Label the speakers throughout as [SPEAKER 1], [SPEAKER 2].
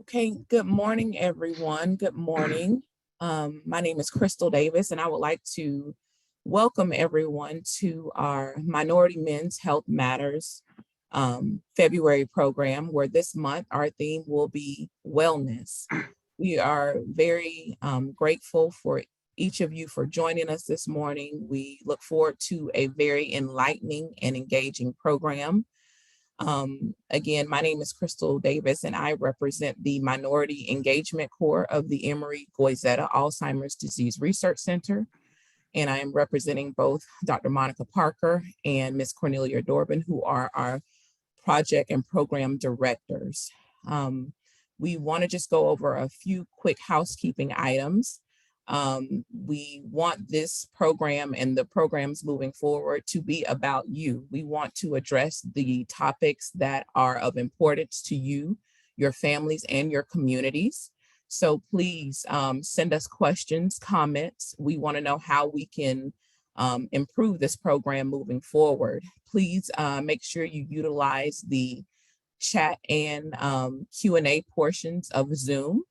[SPEAKER 1] Okay, good morning, everyone. Good morning. My name is Crystal Davis, and I would like to welcome everyone to our Minority Men's Health Matters February program, where this month our theme will be wellness. We are very grateful for each of you for joining us this morning. We look forward to a very enlightening and engaging program. Again, my name is Crystal Davis, and I represent the Minority Engagement Core of the Emory Alzheimer's Disease Research Center. And I am representing both Dr. Monica Parker and Ms. Cornelia Dorbin, who are our project and program directors. We want to just go over a few quick housekeeping items. We want this program and the programs moving forward to be about you. We want to address the topics that are of importance to you, your families, and your communities. So please send us questions, comments. We want to know how we can improve this program moving forward. Please make sure you utilize the chat and Q&A portions of Zoom.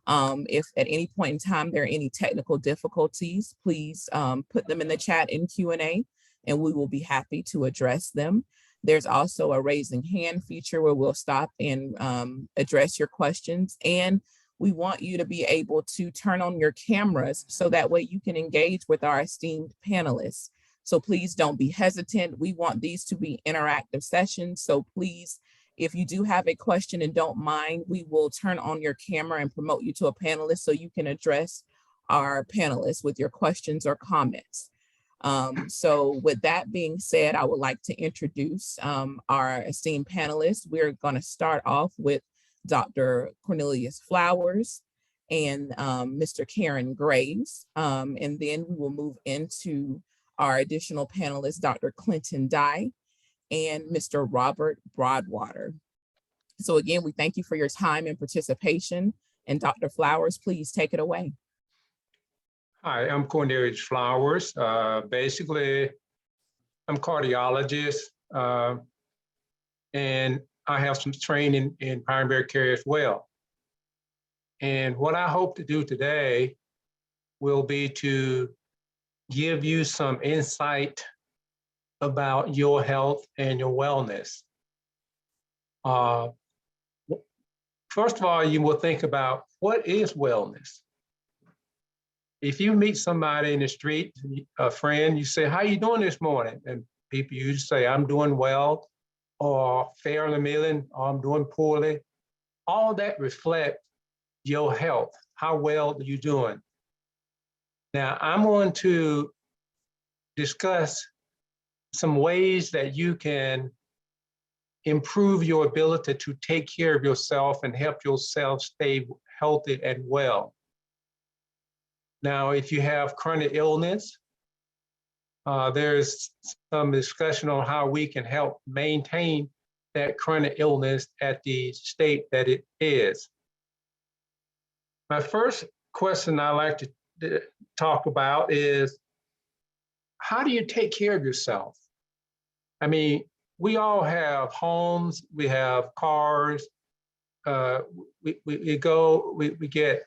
[SPEAKER 1] If at any point in time there are any technical difficulties, please put them in the chat in Q&A, and we will be happy to address them. There's also a raising hand feature where we'll stop and address your questions. And we want you to be able to turn on your cameras so that way you can engage with our esteemed panelists. So please don't be hesitant. We want these to be interactive sessions. So please, if you do have a question and don't mind, we will turn on your camera and promote you to a panelist so you can address our panelists with your questions or comments. So with that being said, I would like to introduce our esteemed panelists. We're going to start off with Dr. Cornelius Flowers and Mr. Karon Graves. And then we will move into our additional panelists, Dr. Clint Dye and Mr. Robert Broadwater. So again, we thank you for your time and participation. And Dr. Flowers, please take it away.
[SPEAKER 2] Hi, I'm Cornelius Flowers. Basically, I'm a cardiologist, and I have some training in primary care as well. And what I hope to do today will be to give you some insight about your health and your wellness. First of all, you will think about what is wellness. If you meet somebody in the street, a friend, you say, how you doing this morning? And people usually say, I'm doing well, or fairly middling, or I'm doing poorly. All that reflect your health. How well are you doing? Now, I'm going to discuss some ways that you can improve your ability to take care of yourself and help yourself stay healthy and well. Now, if you have chronic illness, there's some discussion on how we can help maintain that chronic illness at the state that it is. My first question I like to talk about is, how do you take care of yourself? I mean, we all have homes, we have cars, we get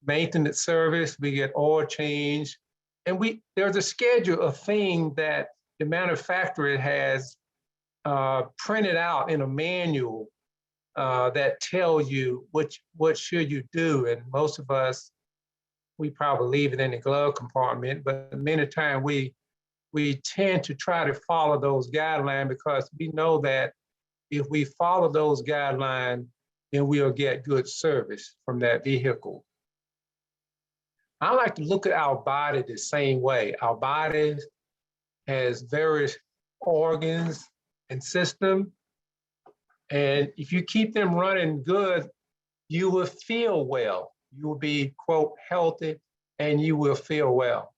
[SPEAKER 2] maintenance service, we get oil change, and there's a schedule of things that the manufacturer has printed out in a manual that tells you what should you do. And most of us, we probably leave it in the glove compartment, but many times we tend to try to follow those guidelines because we know that if we follow those guidelines, then we'll get good service from that vehicle. I like to look at our body the same way. Our body has various organs and systems, and if you keep them running good, you will feel well. You will be, quote, healthy, and you will feel well.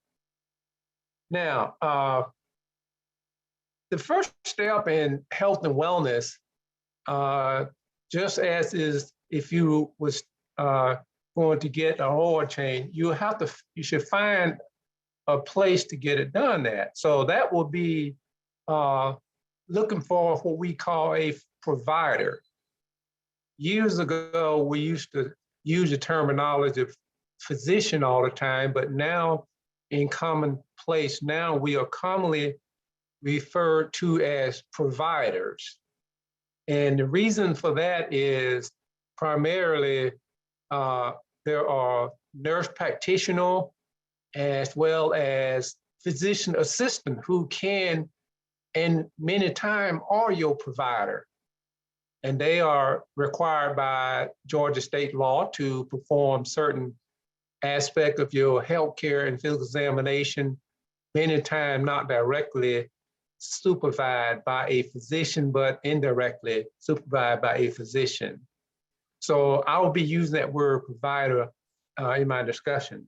[SPEAKER 2] Now, the first step in health and wellness, just as is if you was going to get an oil change, you should find a place to get it done at. So that will be looking for what we call a provider. Years ago, we used to use the terminology of physician all the time, but now in commonplace, now we are commonly referred to as providers. And the reason for that is primarily there are nurse practitioner as well as physician assistant who can, and many times are your provider. And they are required by Georgia state law to perform certain aspect of your healthcare and physical examination, many times not directly supervised by a physician, but indirectly supervised by a physician. So I will be using that word provider in my discussion.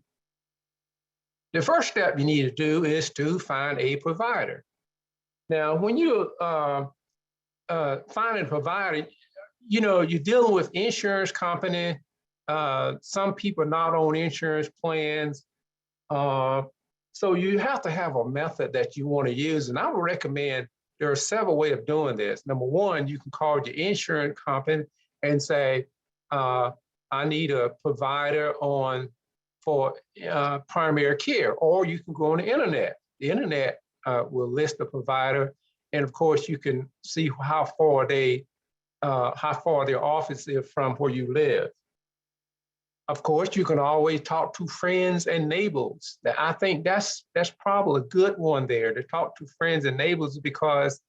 [SPEAKER 2] The first step you need to do is to find a provider. Now, when you find a provider, you know, you're dealing with insurance company. Some people not own insurance plans. So you have to have a method that you want to use. And I would recommend there are several ways of doing this. Number one, you can call your insurance company and say, I need a provider for primary care, or you can go on the internet. The internet will list the provider. And of course, you can see how far their office is from where you live. Of course, you can always talk to friends and neighbors. I think that's probably a good one there, to talk to friends and neighbors, because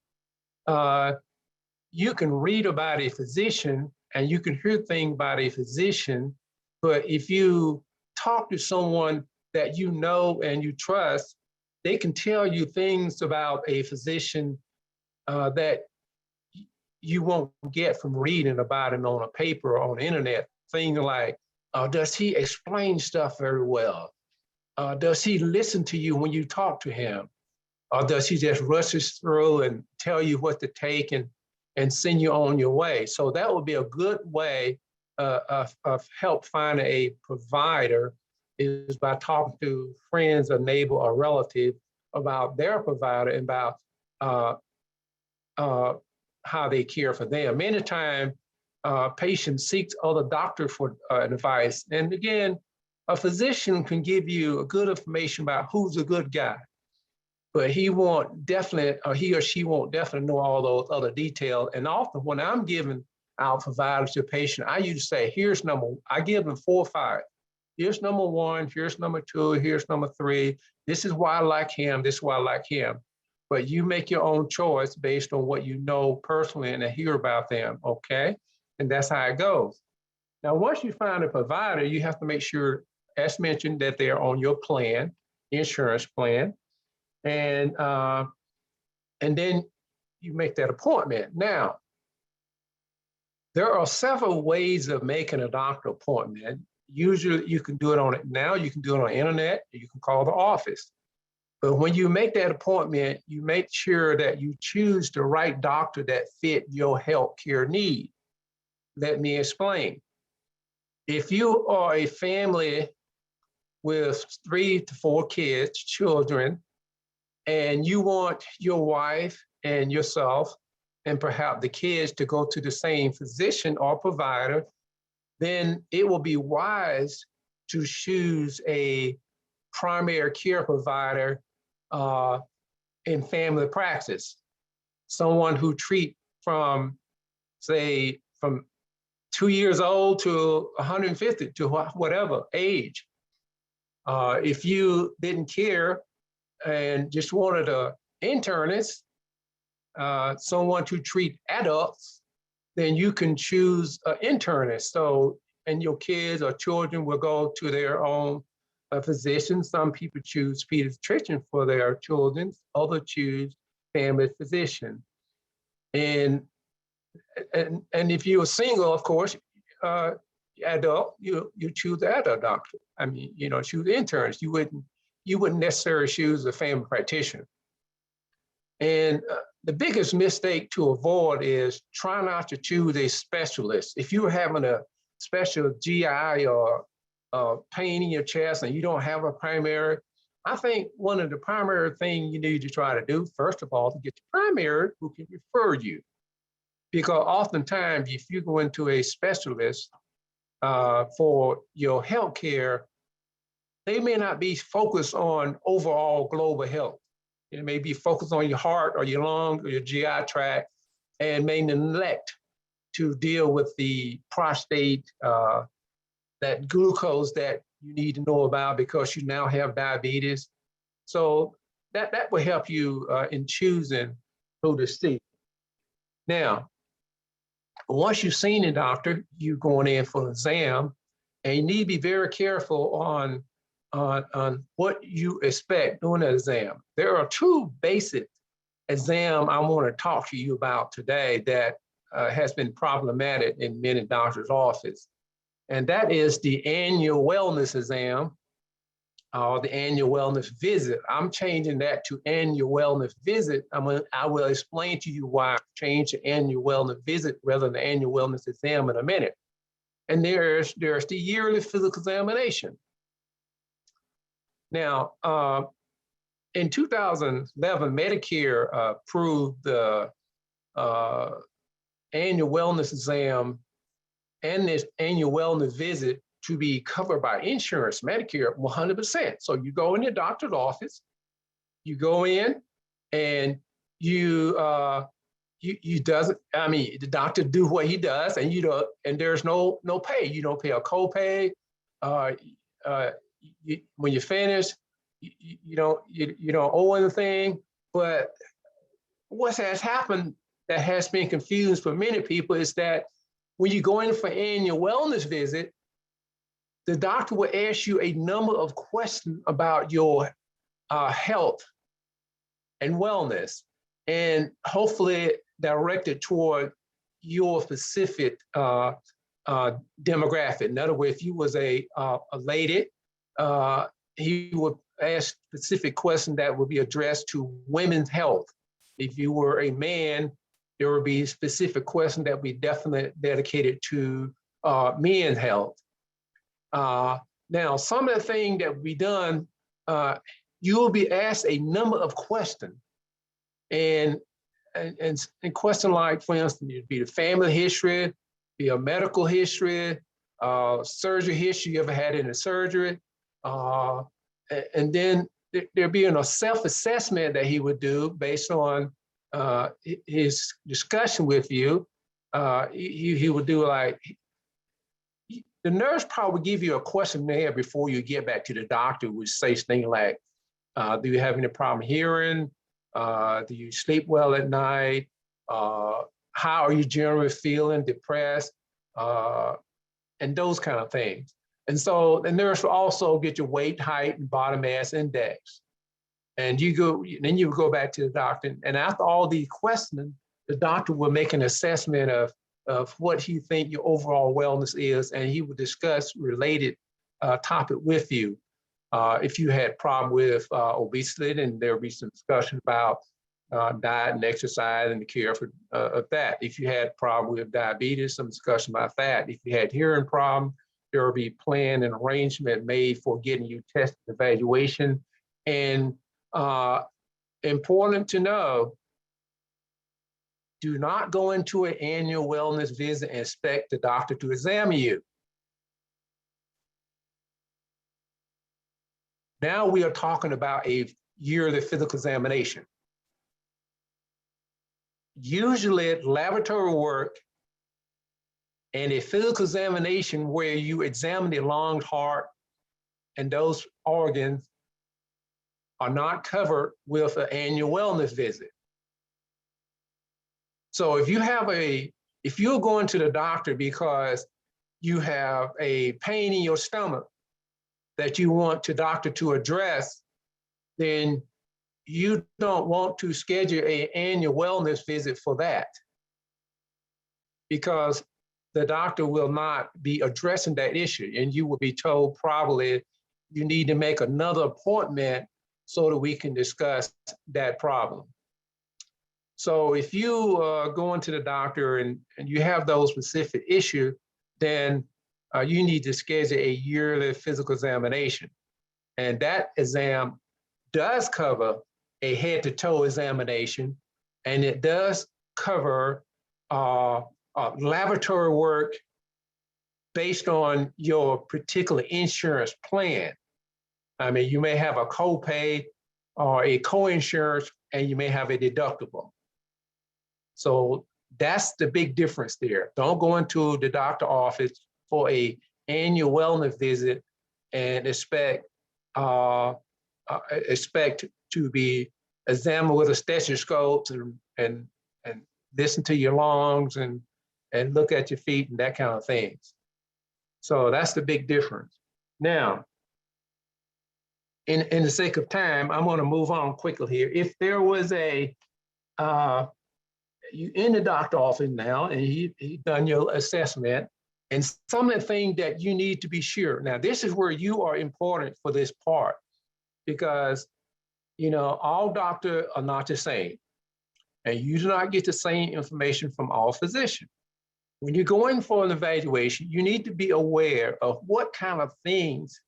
[SPEAKER 2] you can read about a physician and you can hear things about a physician, but if you talk to someone that you know and you trust, they can tell you things about a physician that you won't get from reading about it on a paper or on the internet. Things like, does he explain stuff very well? Does he listen to you when you talk to him? Or does he just rushes through and tell you what to take and send you on your way? So that would be a good way of help finding a provider, is by talking to friends or neighbor or relative about their provider and about how they care for them. Many times, patients seek other doctors for advice. And again, a physician can give you a good information about who's a good guy, but he or she won't definitely know all those other details. And often when I'm giving out providers to a patient, I usually say, I give them 4 or 5. Here's number 1, here's number 2, here's number 3. This is why I like him, this is why I like him. But you make your own choice based on what you know personally and hear about them, okay? And that's how it goes. Now, once you find a provider, you have to make sure, as mentioned, that they're on your plan, insurance plan, and then you make that appointment. Now, there are several ways of making a doctor appointment. Usually you can do it on you can do it on the internet, you can call the office. But when you make that appointment, you make sure that you choose the right doctor that fit your healthcare need. Let me explain. If you are a family with 3 to 4 kids, children, and you want your wife and yourself and perhaps the kids to go to the same physician or provider, then it will be wise to choose a primary care provider in family practice. Someone who treats from 2 years old to 150, to whatever age. If you didn't care and just wanted an internist, someone to treat adults, then you can choose an internist. So, and your kids or children will go to their own physician. Some people choose pediatrician for their children, others choose family physician. And if you're single, of course, adult, you choose the adult doctor. I mean, choose the internist. You wouldn't necessarily choose a family practitioner. And the biggest mistake to avoid is try not to choose a specialist. If you're having a special GI or pain in your chest and you don't have a primary, I think one of the primary things you need to try to do, first of all, to get the primary who can refer you. because oftentimes if you go into a specialist for your health care, they may not be focused on overall global health. It may be focused on your heart or your lung or your GI tract, and may neglect to deal with the prostate, that glucose that you need to know about because you now have diabetes. So that will help you in choosing who to see. Now, once you've seen a doctor, you're going in for an exam, and you need to be very careful on what you expect during the exam. There are two basic exams I want to talk to you about today that has been problematic in many doctors' offices. And that is the annual wellness exam or the annual wellness visit. I'm changing that to annual wellness visit. I will explain to you why I changed the annual wellness visit rather than the annual wellness exam in a minute. And there's the yearly physical examination. Now, in 2011, Medicare approved the annual wellness exam and this annual wellness visit to be covered by insurance, Medicare, 100%. So you go in your doctor's office, you go in, and the doctor do what he does, and and there's no pay. You don't pay a copay. When you finish, you don't owe anything. But what has happened that has been confused for many people is that when you go in for annual wellness visit, the doctor will ask you a number of questions about your health and wellness, and hopefully directed toward your specific demographic. In other words, if you was a lady, he would ask specific questions that would be addressed to women's health. If you were a man, there would be specific questions that would be definitely dedicated to men's health. Now, some of the things that will be done, you will be asked a number of questions. And questions like, for instance, it'd be the family history, be a medical history, surgery history, you ever had any surgery, and then there being a self-assessment that he would do based on his discussion with you. He would do like, the nurse probably give you a questionnaire before you get back to the doctor, which says things like, do you have any problem hearing? Do you sleep well at night? How are you generally feeling? Depressed? And those kind of things. And so the nurse will also get your weight, height, and body mass index. And then you go back to the doctor. And after all these questions, the doctor will make an assessment of what he thinks your overall wellness is, and he will discuss related topic with you. If you had problem with obesity, then there'll be some discussion about diet and exercise and the care of that. If you had problem with diabetes, some discussion about that. If you had hearing problem, there will be plan and arrangement made for getting you tested, evaluation. And important to know, do not go into an annual wellness visit and expect the doctor to examine you. Now we are talking about a yearly physical examination. Usually laboratory work and a physical examination where you examine the lungs, heart, and those organs are not covered with an annual wellness visit. So if you're going to the doctor because you have a pain in your stomach that you want the doctor to address, then you don't want to schedule an annual wellness visit for that, because the doctor will not be addressing that issue, and you will be told probably you need to make another appointment so that we can discuss that problem. So if you go into the doctor and you have those specific issues, then you need to schedule a yearly physical examination. And that exam does cover a head-to-toe examination, and it does cover laboratory work based on your particular insurance plan. I mean, you may have a copay or a co-insurance, and you may have a deductible. So that's the big difference there. Don't go into the doctor office for a annual wellness visit and expect to be examined with a stethoscope and listen to your lungs and look at your feet and that kind of things. So that's the big difference. Now, in the sake of time, I'm going to move on quickly here. If there was you in the doctor office now, and he done your assessment, and some of the things that you need to be sure. Now, this is where you are important for this part, because all doctors are not the same, and you do not get the same information from all physicians. When you're going for an evaluation, you need to be aware of what kind of things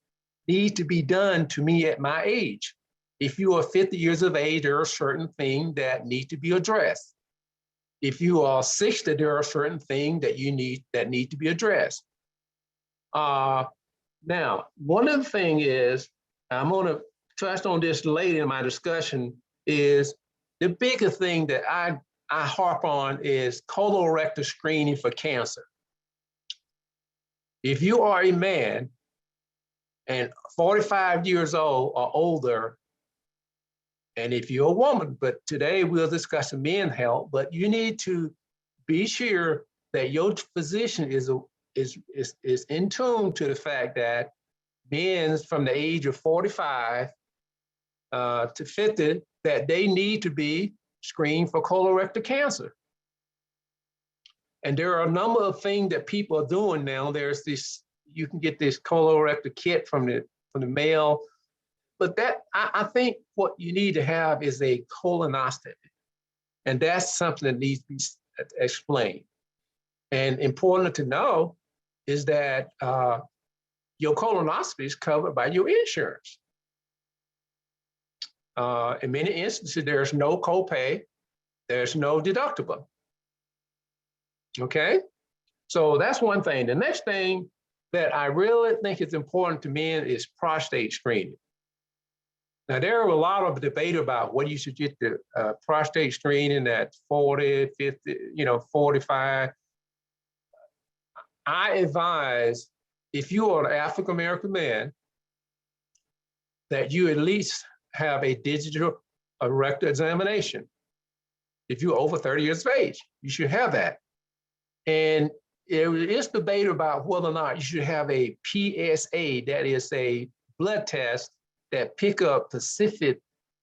[SPEAKER 2] need to be done to me at my age. If you are 50 years of age, there are certain things that need to be addressed. If you are 60, there are certain things that need to be addressed. Now, one of the things is, I'm going to touch on this later in my discussion, is the bigger thing that I harp on is colorectal screening for cancer. If you are a man and 45 years old or older, and if you're a woman, but today we'll discuss men's health, but you need to be sure that your physician is in tune to the fact that men from the age of 45 to 50, that they need to be screened for colorectal cancer. And there are a number of things that people are doing now. There's this, you can get this colorectal kit from the mail, but that, I think what you need to have is a colonoscopy. And that's something that needs to be explained. And important to know is that your colonoscopy is covered by your insurance. In many instances, there's no copay, there's no deductible. Okay, so that's one thing. The next thing that I really think is important to men is prostate screening. Now, there are a lot of debate about whether you should get the prostate screening at 40, 50, 45. I advise, if you are an African-American man, that you at least have a digital rectal examination. If you're over 30 years of age, you should have that. And there is debate about whether or not you should have a PSA, that is a blood test that pick up specific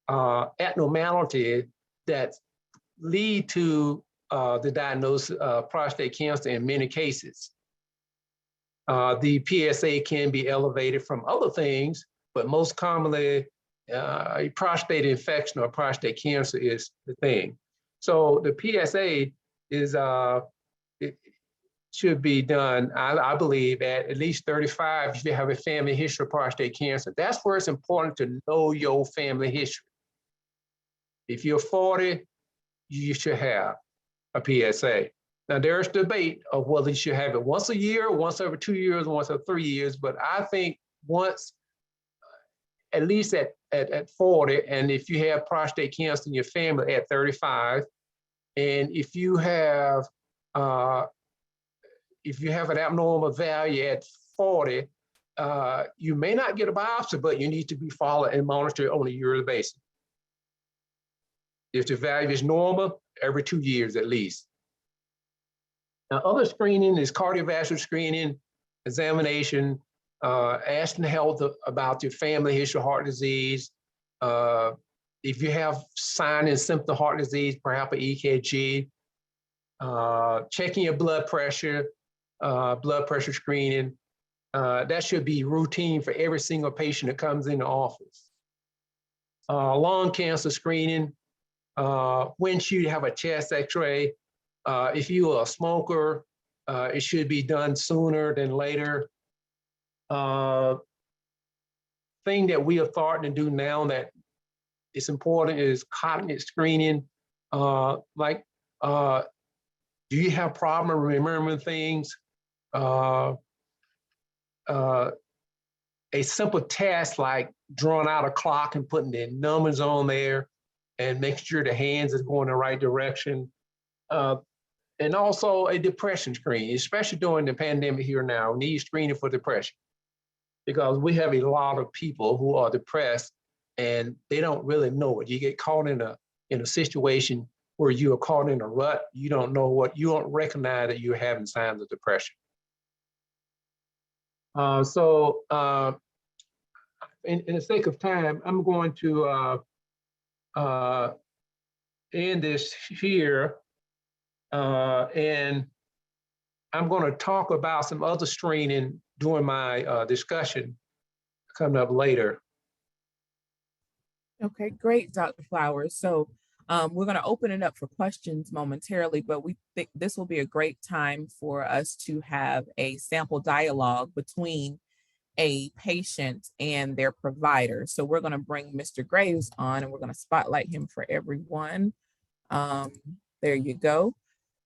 [SPEAKER 2] abnormality that lead to the diagnosis of prostate cancer in many cases. The PSA can be elevated from other things, but most commonly, a prostate infection or prostate cancer is the thing. So the PSA is, it should be done, I believe, at least 35 if you have a family history of prostate cancer. That's where it's important to know your family history. If you're 40, you should have a PSA. Now, there's debate of whether you should have it once a year, once every 2 years, once every 3 years, but I think once, at least at 40, and if you have prostate cancer in your family at 35, and if you have an abnormal value at 40, you may not get a biopsy, but you need to be followed and monitored on a yearly basis. If the value is normal, every 2 years at least. Now, other screening is cardiovascular screening, examination, asking health about your family history of heart disease. If you have sign and symptom of heart disease, perhaps an EKG, checking your blood pressure screening. That should be routine for every single patient that comes in the office. Lung cancer screening, when should you have a chest x-ray? If you are a smoker, it should be done sooner than later. Thing that we are starting to do now that is important is cognitive screening, like Do you have problem remembering things? Uh, uh, a simple task like drawing out a clock and putting the numbers on there and making sure the hands is going the right direction. And also a depression screen, especially during the pandemic here now, we need screening for depression because we have a lot of people who are depressed and they don't really know it. You get caught in a situation where you are caught in a rut, you don't know what, you don't recognize that you're having signs of depression. In the sake of time, I'm going to end this here, and I'm going to talk about some other screening during my discussion coming up later.
[SPEAKER 1] Okay, great, Dr. Flowers. So we're going to open it up for questions momentarily, but we think this will be a great time for us to have a sample dialogue between a patient and their provider. So we're going to bring Mr. Graves on and we're going to spotlight him for everyone. There you go.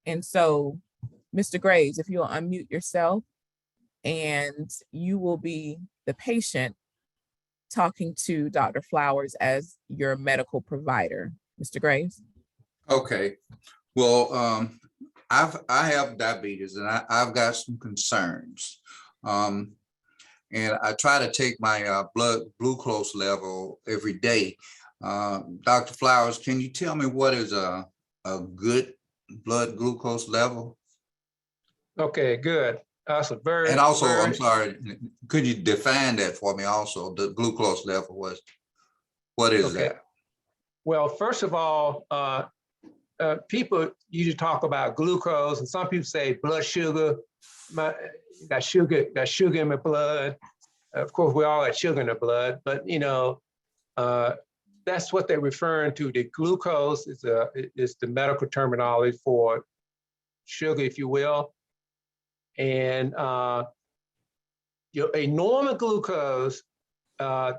[SPEAKER 1] And so, Mr. Graves, if you'll unmute yourself, and you will be the patient talking to Dr. Flowers as your medical provider. Mr. Graves.
[SPEAKER 3] Okay. Well, I have diabetes and I've got some concerns. And I try to take my blood glucose level every day. Dr. Flowers, can you tell me what is a good blood glucose level?
[SPEAKER 2] Okay, good. That's a very,
[SPEAKER 3] and also,
[SPEAKER 2] very,
[SPEAKER 3] I'm sorry, could you define that for me also? The glucose level what is
[SPEAKER 2] okay.
[SPEAKER 3] that?
[SPEAKER 2] Well, first of all, people usually talk about glucose, and some people say blood sugar. Got sugar in my blood. Of course, we all got sugar in the blood, but that's what they're referring to. The glucose is the medical terminology for sugar, if you will. And a normal glucose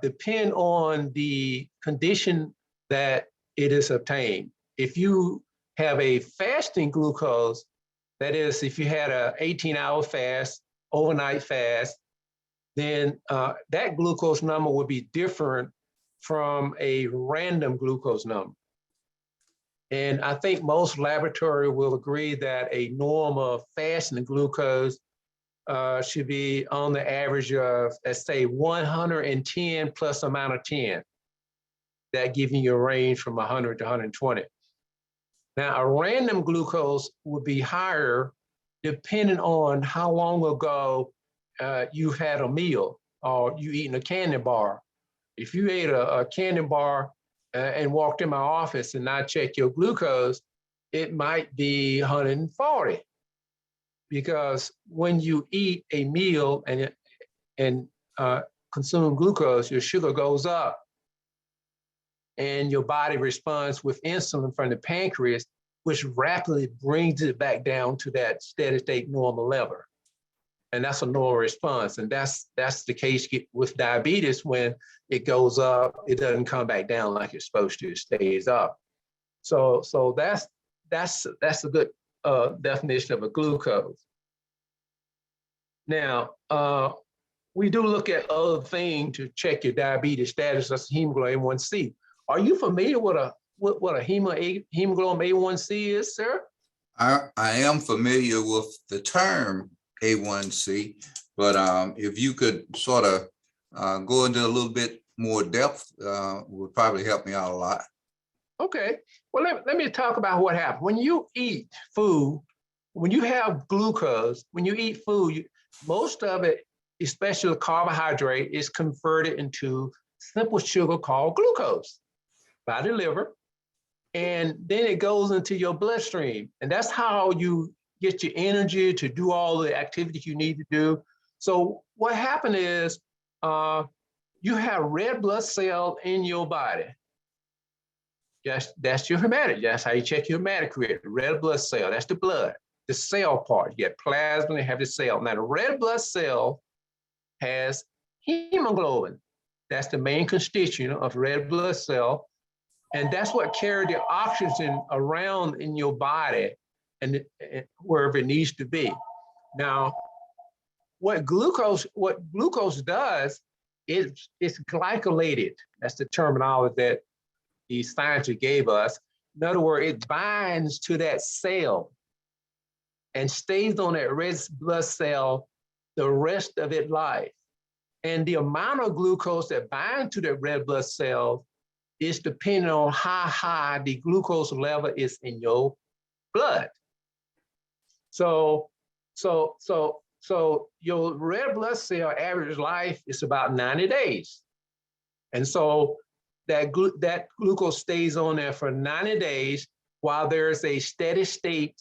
[SPEAKER 2] depend on the condition that it is obtained. If you have a fasting glucose, that is, if you had an 18-hour fast, overnight fast, then that glucose number would be different from a random glucose number. And I think most laboratory will agree that a normal fasting glucose should be on the average of, let's say, 110 plus amount of 10. That giving you a range from 100 to 120. Now, a random glucose would be higher depending on how long ago you've had a meal or you eating a candy bar. If you ate a candy bar and walked in my office and I check your glucose, it might be 140. Because when you eat a meal and consume glucose, your sugar goes up and your body responds with insulin from the pancreas, which rapidly brings it back down to that steady state normal level. And that's a normal response. And that's the case with diabetes. When it goes up, it doesn't come back down like it's supposed to, it stays up. So that's a good definition of a glucose. Now, we do look at other things to check your diabetes status, that's hemoglobin A1C. Are you familiar with what a hemoglobin A1C is, sir?
[SPEAKER 3] I am familiar with the term A1C, but if you could sort of go into a little bit more depth, would probably help me out a lot.
[SPEAKER 2] Okay, well, let me talk about what happens. When you eat food, when you have glucose, when you eat food, most of it, especially carbohydrate, is converted into simple sugar called glucose by the liver. And then it goes into your bloodstream. And that's how you get your energy to do all the activities you need to do. So what happened is you have red blood cells in your body. That's your hematocrit. That's how you check your hematocrit. Red blood cell, that's the blood. The cell part, you get plasma, you have the cell. Now the red blood cell has hemoglobin. That's the main constituent of red blood cell. And that's what carries the oxygen around in your body and wherever it needs to be. Now, what glucose does is it's glycolated. That's the terminology that the scientists gave us. In other words, it binds to that cell and stays on that red blood cell the rest of its life. And the amount of glucose that binds to that red blood cell is depending on how high the glucose level is in your blood. So your red blood cell average life is about 90 days. And so that glucose stays on there for 90 days while there's a steady state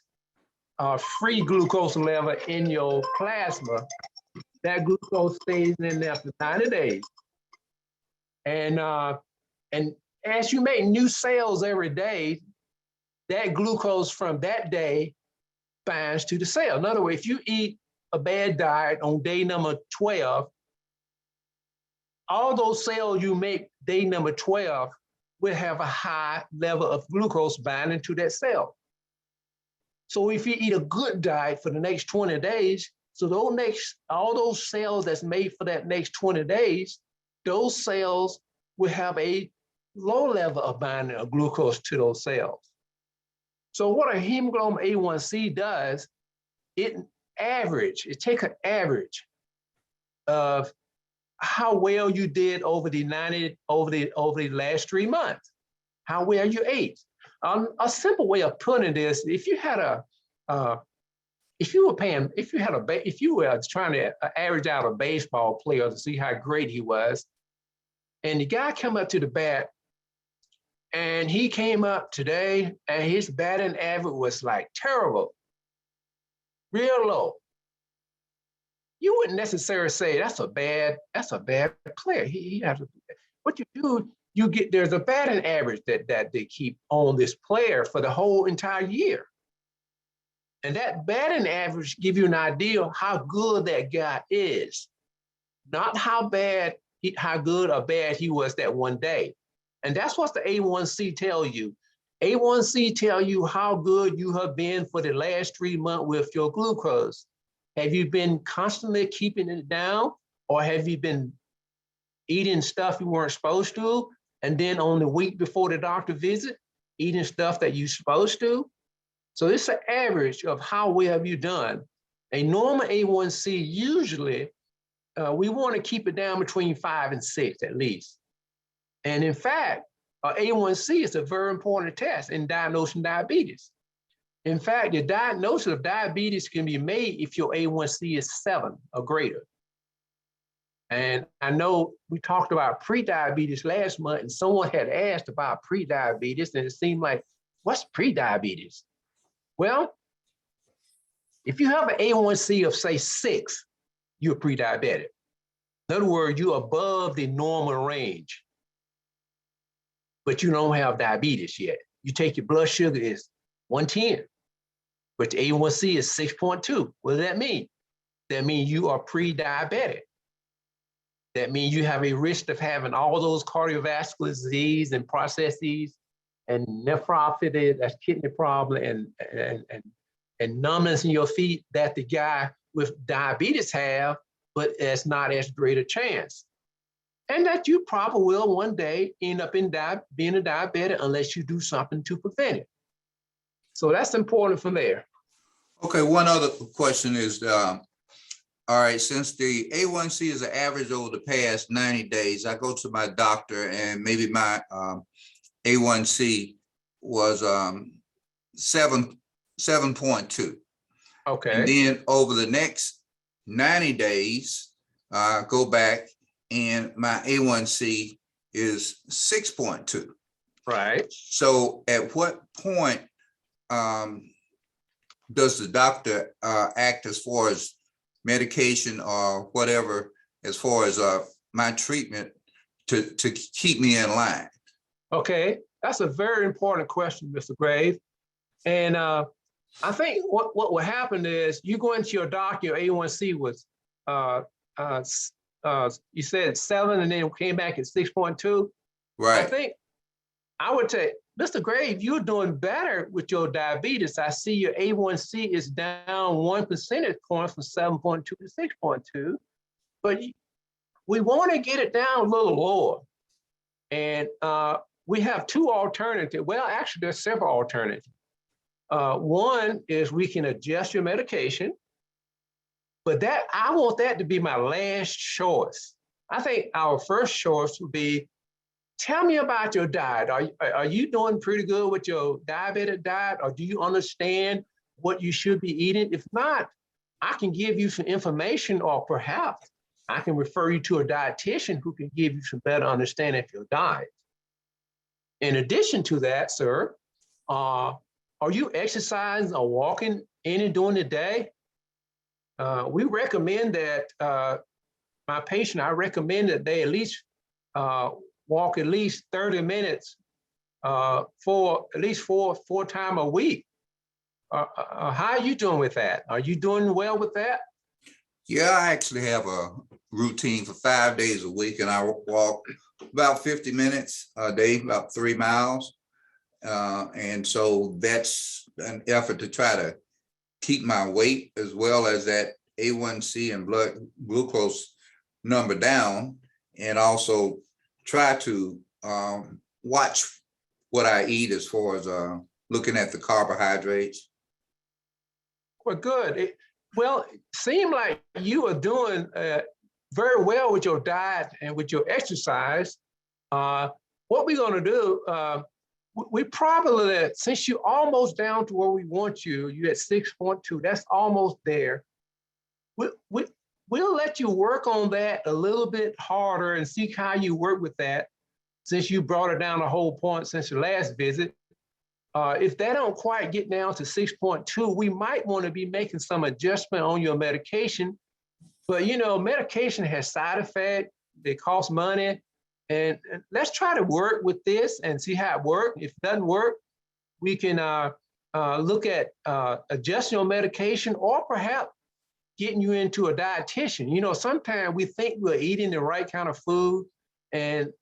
[SPEAKER 2] free glucose level in your plasma. That glucose stays in there for 90 days. And as you make new cells every day, that glucose from that day binds to the cell. In other words, if you eat a bad diet on day number 12, all those cells you make day number 12 will have a high level of glucose binding to that cell. So if you eat a good diet for the next 20 days, so all those cells that's made for that next 20 days, those cells will have a low level of binding of glucose to those cells. So what a hemoglobin A1C does, it takes an average of how well you did over the last 3 months, how well you ate. A simple way of putting this: if you were trying to average out a baseball player to see how great he was, and the guy come up to the bat, and he came up today, and his batting average was like terrible, real low. You wouldn't necessarily say that's a bad player. He has what you do. There's a batting average that they keep on this player for the whole entire year. And that batting average give you an idea of how good that guy is, not how good or bad he was that one day. And that's what the A1C tell you. A1C tell you how good you have been for the last 3 months with your glucose. Have you been constantly keeping it down, or have you been eating stuff you weren't supposed to, and then on the week before the doctor visit, eating stuff that you're supposed to? So it's an average of how well have you done. A normal A1C, usually, we want to keep it down between 5 and 6 at least. And in fact, A1C is a very important test in diagnosing diabetes. In fact, the diagnosis of diabetes can be made if your A1C is 7 or greater. And I know we talked about pre-diabetes last month, and someone had asked about pre-diabetes, and it seemed like, what's pre-diabetes? Well, if you have an A1C of, say, 6, you're pre-diabetic. In other words, you're above the normal range, but you don't have diabetes yet. You take your blood sugar is 110, but the A1C is 6.2. What does that mean? That means you are pre-diabetic. That means you have a risk of having all those cardiovascular disease and processes and nephropathy, that's kidney problem, and numbness in your feet that the guy with diabetes have, but it's not as great a chance. And that you probably will one day end up being a diabetic unless you do something to prevent it. So that's important from there.
[SPEAKER 3] Okay, one other question is, all right, since the A1C is an average over the past 90 days, I go to my doctor and maybe my A1C was 7.2.
[SPEAKER 2] Okay.
[SPEAKER 3] And then over the next 90 days, go back and my A1C is 6.2.
[SPEAKER 2] Right.
[SPEAKER 3] So at what point does the doctor act as far as medication or whatever, as far as my treatment to keep me in line?
[SPEAKER 2] Okay, that's a very important question, Mr. Graves. And I think what will happen is you go into your doctor, your A1C was, you said 7 and then came back at 6.2.
[SPEAKER 3] Right.
[SPEAKER 2] I think I would say Mr. Graves, you're doing better with your diabetes. I see your A1C is down 1 percentage point from 7.2 to 6.2, but we want to get it down a little lower. And we have two alternatives. Well, actually, there's several alternatives. One is we can adjust your medication, but I want that to be my last choice. I think our first choice would be, tell me about your diet. Are you doing pretty good with your diabetic diet, or do you understand what you should be eating? If not, I can give you some information, or perhaps I can refer you to a dietitian who can give you some better understanding of your diet. In addition to that, sir, are you exercising or walking any during the day? We recommend that my patient, I recommend that they at least walk at least 30 minutes for at least four times a week. How are you doing with that? Are you doing well with that?
[SPEAKER 3] Yeah, I actually have a routine for 5 days a week, and I walk about 50 minutes a day, about 3 miles. And so that's an effort to try to keep my weight as well as that A1C and blood glucose number down, and also try to watch what I eat as far as looking at the carbohydrates.
[SPEAKER 2] Well, good. Well, it seemed like you are doing very well with your diet and with your exercise. What we're going to do, we probably, since you're almost down to where we want you, you're at 6.2, that's almost there. We'll let you work on that a little bit harder and see how you work with that, since you brought it down a whole point since your last visit. If they don't quite get down to 6.2, we might want to be making some adjustment on your medication. But you know, medication has side effects, they cost money. And let's try to work with this and see how it works. If it doesn't work, we can look at adjusting your medication, or perhaps getting you into a dietitian. You know, sometimes we think we're eating the right kind of food, and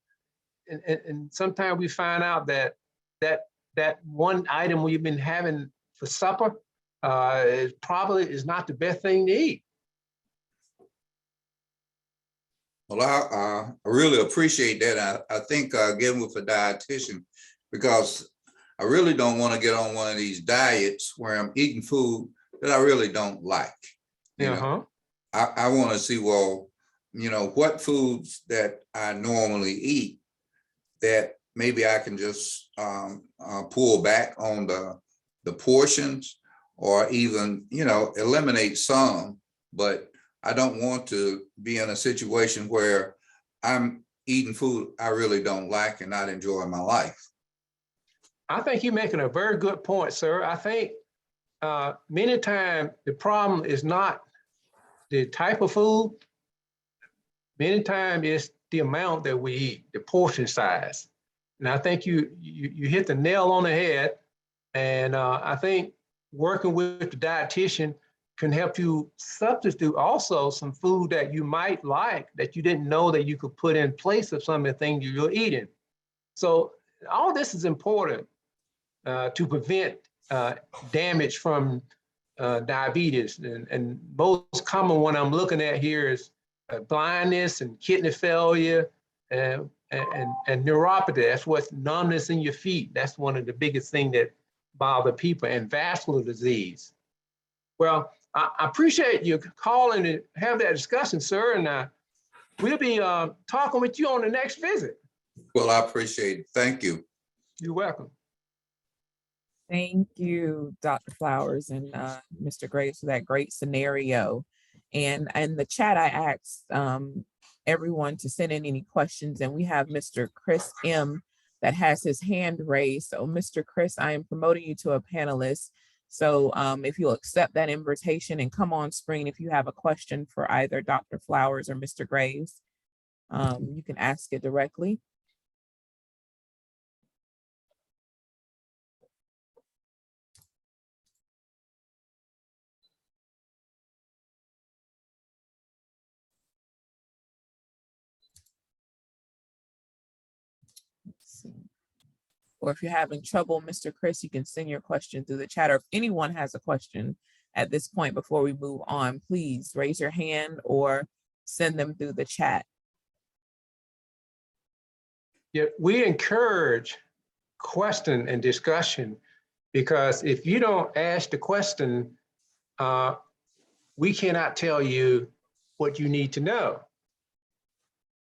[SPEAKER 2] sometimes we find out that one item we've been having for supper is not the best thing to eat.
[SPEAKER 3] Well, I really appreciate that. I think getting with a dietitian, because I really don't want to get on one of these diets where I'm eating food that I really don't like. You know, I want to see, well, you know, what foods that I normally eat that maybe I can just pull back on the portions, or even, you know, eliminate some. But I don't want to be in a situation where I'm eating food I really don't like and not enjoying my life.
[SPEAKER 2] I think you're making a very good point, sir. I think many times the problem is not the type of food. Many times it's the amount that we eat, the portion size. And I think you hit the nail on the head. And I think working with the dietitian can help you substitute also some food that you might like that you didn't know that you could put in place of some of the things you're eating. So all this is important to prevent damage from diabetes. And most common one I'm looking at here is blindness and kidney failure and neuropathy. That's what's numbness in your feet. That's one of the biggest things that bother people, and vascular disease. Well, I appreciate you calling to have that discussion, sir, and we'll be talking with you on the next visit.
[SPEAKER 3] Well, I appreciate it. Thank you.
[SPEAKER 2] You're welcome.
[SPEAKER 1] Thank you, Dr. Flowers and Mr. Graves, for that great scenario. And in the chat, I asked everyone to send in any questions, and we have Mr. Chris M. that has his hand raised. So Mr. Chris, I am promoting you to a panelist. So if you'll accept that invitation and come on screen if you have a question for either Dr. Flowers or Mr. Graves, you can ask it directly. Let's see. or if you're having trouble, Mr. Chris, you can send your question through the chat. Or if anyone has a question at this point before we move on, please raise your hand or send them through the chat.
[SPEAKER 2] Yeah, we encourage question and discussion, because if you don't ask the question, we cannot tell you what you need to know.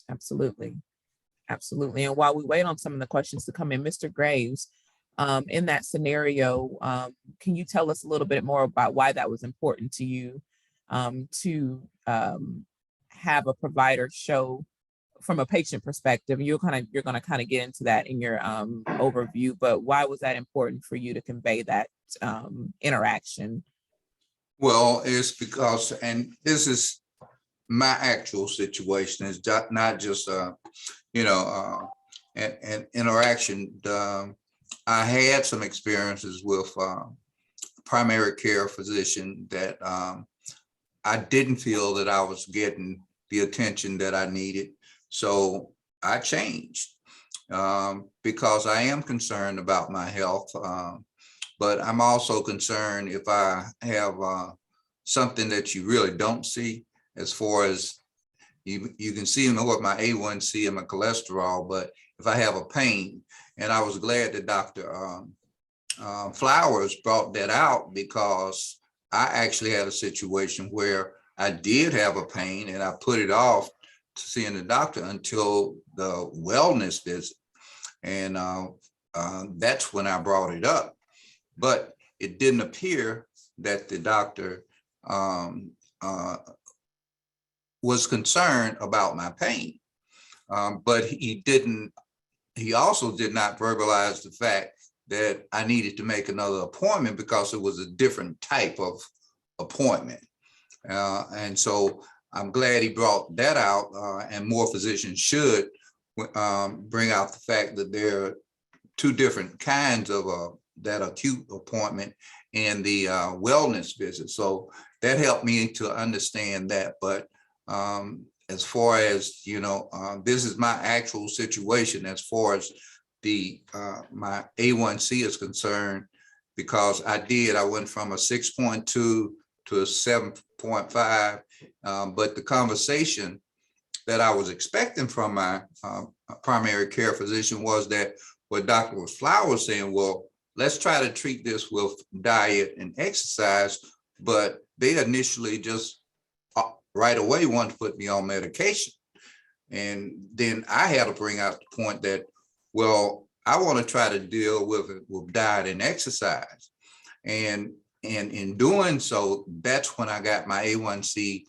[SPEAKER 1] Absolutely. Absolutely. And while we wait on some of the questions to come in, Mr. Graves, in that scenario, can you tell us a little bit more about why that was important to you to have a provider show from a patient perspective? You're going to kind of get into that in your overview, but why was that important for you to convey that interaction? Well,
[SPEAKER 3] it's because, and this is my actual situation, is not just an interaction. I had some experiences with primary care physician that I didn't feel that I was getting the attention that I needed. So I changed because I am concerned about my health, but I'm also concerned if I have something that you really don't see, as far as you can see what my A1C and my cholesterol, but if I have a pain, and I was glad that Dr. Flowers brought that out, because I actually had a situation where I did have a pain and I put it off to seeing the doctor until the wellness visit. And that's when I brought it up. But it didn't appear that the doctor was concerned about my pain. But he also did not verbalize the fact that I needed to make another appointment, because it was a different type of appointment. And so I'm glad he brought that out, and more physicians should bring out the fact that there are two different kinds of that acute appointment and the wellness visit. So that helped me to understand that. But as far as, this is my actual situation as far as the my A1C is concerned, because I went from a 6.2 to a 7.5, but the conversation that I was expecting from my primary care physician was that what Dr. Flowers was saying, well, let's try to treat this with diet and exercise, but they initially just right away wanted to put me on medication. And then I had to bring out the point that, well, I want to try to deal with it with diet and exercise. And in doing so, that's when I got my A1C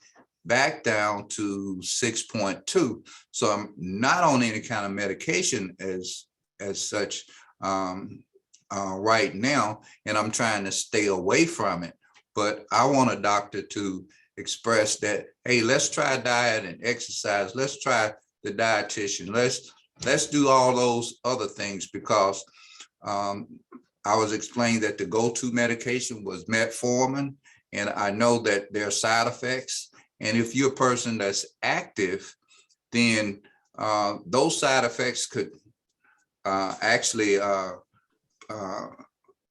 [SPEAKER 3] back down to 6.2. So I'm not on any kind of medication as such right now, and I'm trying to stay away from it. But I want a doctor to express that, hey, let's try diet and exercise. Let's try the dietitian. Let's do all those other things, because I was explained that the go-to medication was metformin, and I know that there are side effects. And if you're a person that's active, then those side effects could actually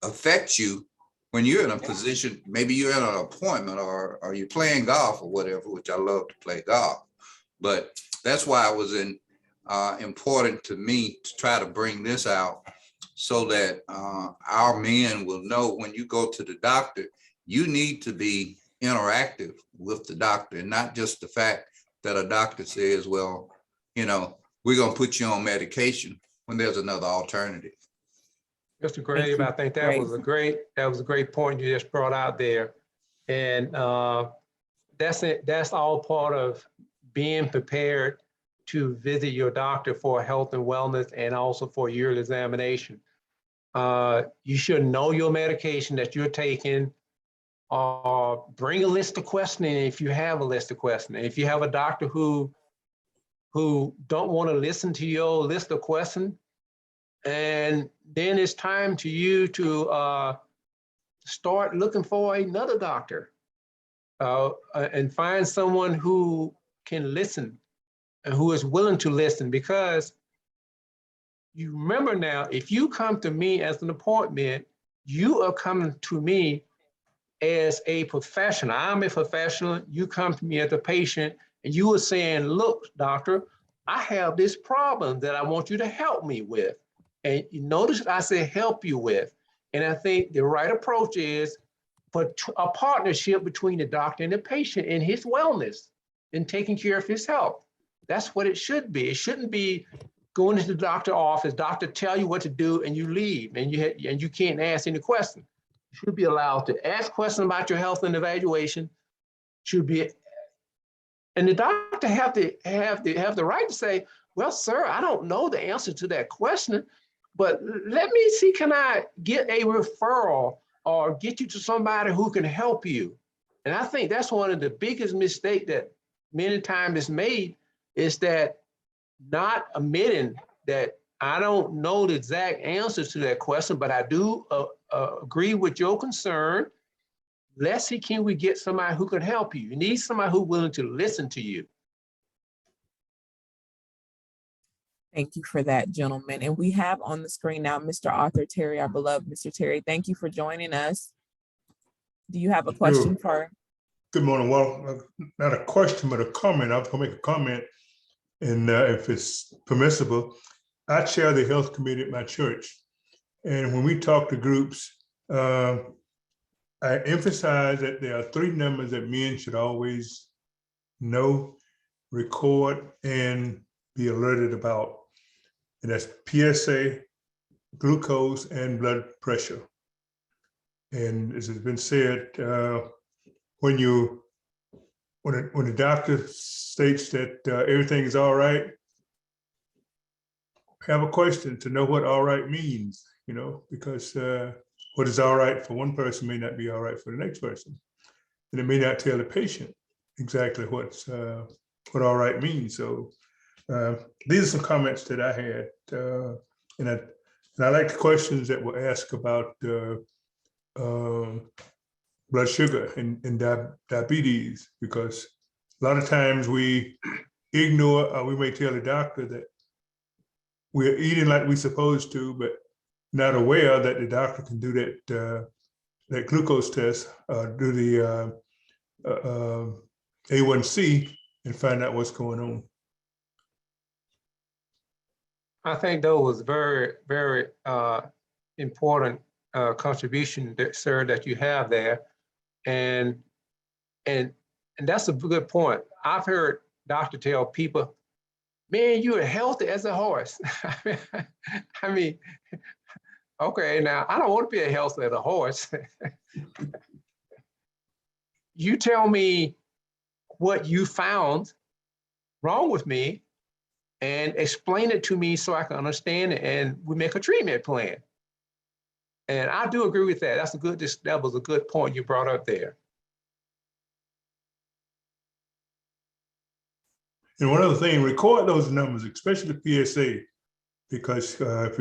[SPEAKER 3] affect you when you're in a position, maybe you're in an appointment or you're playing golf or whatever, which I love to play golf. But that's why it was important to me to try to bring this out, so that our men will know when you go to the doctor, you need to be interactive with the doctor, and not just the fact that a doctor says, well, we're going to put you on medication when there's another alternative.
[SPEAKER 2] Mr. Graves, I think that was a great point you just brought out there. And that's it. That's all part of being prepared to visit your doctor for health and wellness, and also for yearly examination. You should know your medication that you're taking. Bring a list of questioning if you have a list of questioning. If you have a doctor who don't want to listen to your list of questions, and then it's time to you to start looking for another doctor, and find someone who can listen and who is willing to listen, because you remember now, if you come to me as an appointment, you are coming to me as a professional. I'm a professional. You come to me as a patient, and you are saying, look, doctor, I have this problem that I want you to help me with. And you notice I said help you with. And I think the right approach is for a partnership between the doctor and the patient in his wellness and taking care of his health. That's what it should be. It shouldn't be going into the doctor's office, doctor tell you what to do, and you leave, and you can't ask any questions. You should be allowed to ask questions about your health and evaluation. Should be, and the doctor have the right to say, well, sir, I don't know the answer to that question, but let me see, can I get a referral or get you to somebody who can help you? And I think that's one of the biggest mistakes that many times is made, is that not admitting that I don't know the exact answers to that question, but I do agree with your concern. Let's see, can we get somebody who can help you? You need somebody who's willing to listen to you.
[SPEAKER 1] Thank you for that, gentlemen. And we have on the screen now Mr. Arthur Terry, our beloved Mr. Terry. Thank you for joining us. Do you have a question for?
[SPEAKER 4] Good morning. Well, not a question, but a comment. I was going to make a comment, and if it's permissible. I chair the health committee at my church. And when we talk to groups, I emphasize that there are 3 numbers that men should always know, record, and be alerted about. And that's PSA, glucose, and blood pressure. And as has been said, when the doctor states that everything is all right, have a question to know what all right means, because what is all right for one person may not be all right for the next person. And it may not tell the patient exactly what all right means. So these are some comments that I had. And I like the questions that were asked about blood sugar and diabetes, because a lot of times we ignore, or we may tell the doctor that we're eating like we're supposed to, but not aware that the doctor can do that glucose test, do the A1C, and find out what's going on.
[SPEAKER 2] I think that was very, very important contribution, sir, that you have there. And that's a good point. I've heard doctor tell people, man, you are healthy as a horse. I mean, okay, now I don't want to be as healthy as a horse. You tell me what you found wrong with me and explain it to me so I can understand it, and we make a treatment plan. And I do agree with that. That was a good point you brought up there.
[SPEAKER 4] And one other thing, record those numbers, especially PSA, because if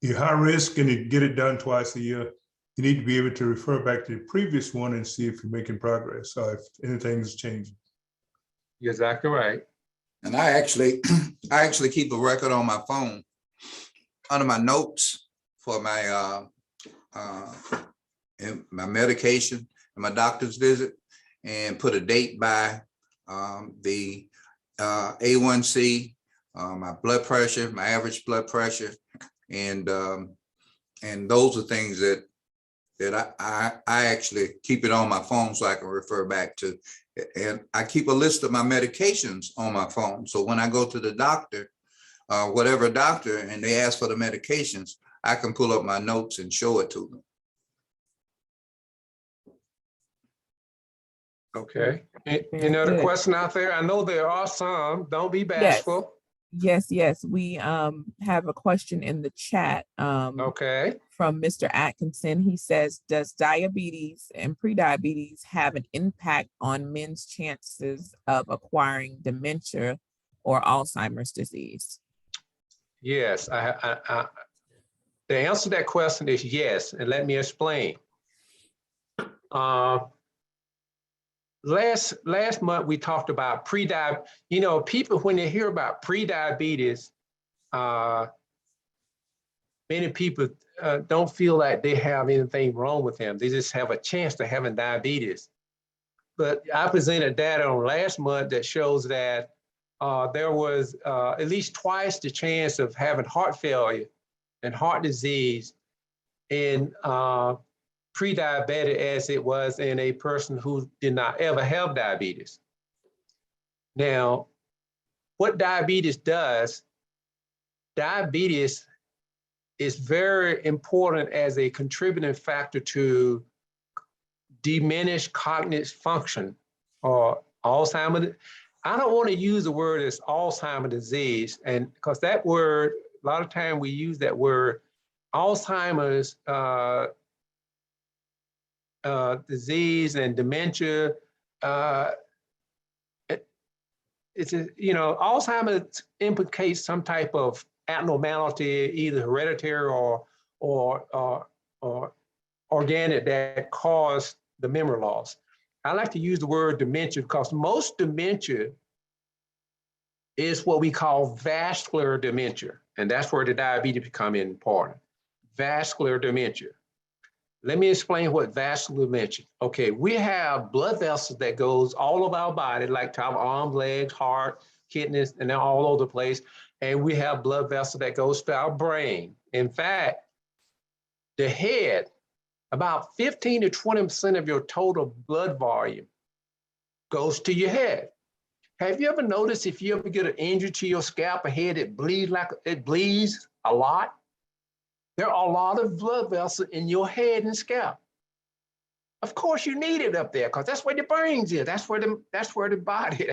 [SPEAKER 4] you're high risk and you get it done twice a year, you need to be able to refer back to the previous one and see if you're making progress or if anything is changing.
[SPEAKER 2] You're exactly right.
[SPEAKER 3] And I actually keep a record on my phone under my notes for my my medication and my doctor's visit, and put a date by the A1C, my blood pressure, my average blood pressure, and those are things that I actually keep it on my phone so I can refer back to. And I keep a list of my medications on my phone. So when I go to the doctor, whatever doctor, and they ask for the medications, I can pull up my notes and show it to them.
[SPEAKER 2] Okay. Any other question out there? I know there are some. Don't be bashful.
[SPEAKER 1] Yes. We have a question in the chat.
[SPEAKER 2] Okay.
[SPEAKER 1] From Mr. Atkinson. He says, does diabetes and prediabetes have an impact on men's chances of acquiring dementia or Alzheimer's disease?
[SPEAKER 2] Yes, the answer to that question is yes, and let me explain. Last month we talked about prediabetes. People, when they hear about prediabetes, many people don't feel like they have anything wrong with them. They just have a chance to having diabetes. But I presented data on last month that shows that there was at least twice the chance of having heart failure and heart disease in pre-diabetic as it was in a person who did not ever have diabetes. Now, what diabetes does, diabetes is very important as a contributing factor to diminished cognitive function or Alzheimer's. I don't want to use the word as Alzheimer's disease, and because that word, a lot of time we use that word, Alzheimer's disease and dementia. Alzheimer's implicates some type of abnormality, either hereditary or organic, that cause the memory loss. I like to use the word dementia because most dementia is what we call vascular dementia, and that's where the diabetes become important. Vascular dementia. Let me explain what vascular dementia. Okay, we have blood vessels that goes all over our body, like to our arms, legs, heart, kidneys, and they're all over the place. And we have blood vessels that goes to our brain. In fact, the head, about 15 to 20% of your total blood volume goes to your head. Have you ever noticed if you ever get an injury to your scalp or head, it bleeds a lot? There are a lot of blood vessels in your head and scalp. Of course, you need it up there because that's where the brains is. That's where the body.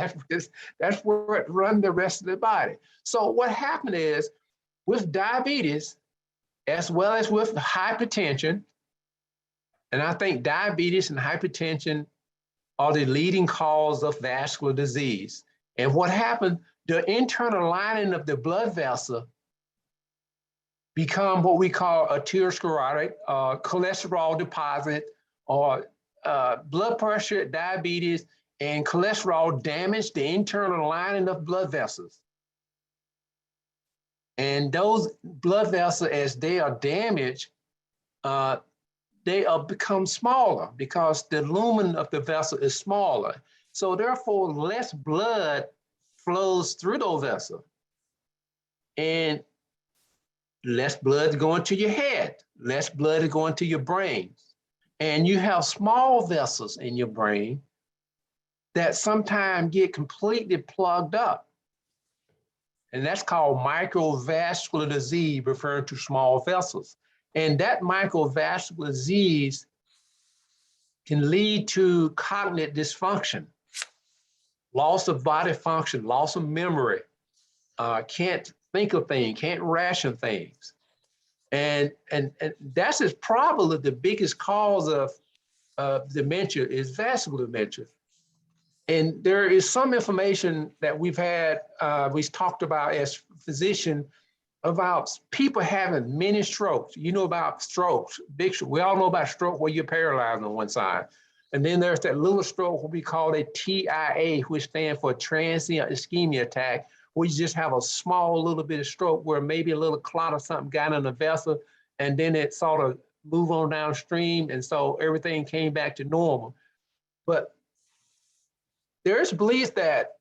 [SPEAKER 2] That's where it runs the rest of the body. So what happened is with diabetes, as well as with hypertension, and I think diabetes and hypertension are the leading cause of vascular disease. And what happened? The internal lining of the blood vessel become what we call atherosclerotic, cholesterol deposit, or blood pressure, diabetes, and cholesterol damage the internal lining of blood vessels. And those blood vessels, as they are damaged, they become smaller because the lumen of the vessel is smaller. So therefore, less blood flows through those vessels. And less blood is going to your head, less blood is going to your brain. And you have small vessels in your brain that sometimes get completely plugged up. And that's called microvascular disease, referring to small vessels. And that microvascular disease can lead to cognitive dysfunction, loss of body function, loss of memory, can't think of things, can't ration things. And that's probably the biggest cause of dementia is vascular dementia. And there is some information that we've talked about as physicians about people having many strokes. You know about strokes, big stroke. We all know about stroke where you're paralyzed on one side. And then there's that little stroke, what we call a TIA, which stands for transient ischemia attack, where you just have a small little bit of stroke where maybe a little clot or something got in the vessel, and then it sort of move on downstream, and so everything came back to normal. But there's beliefs that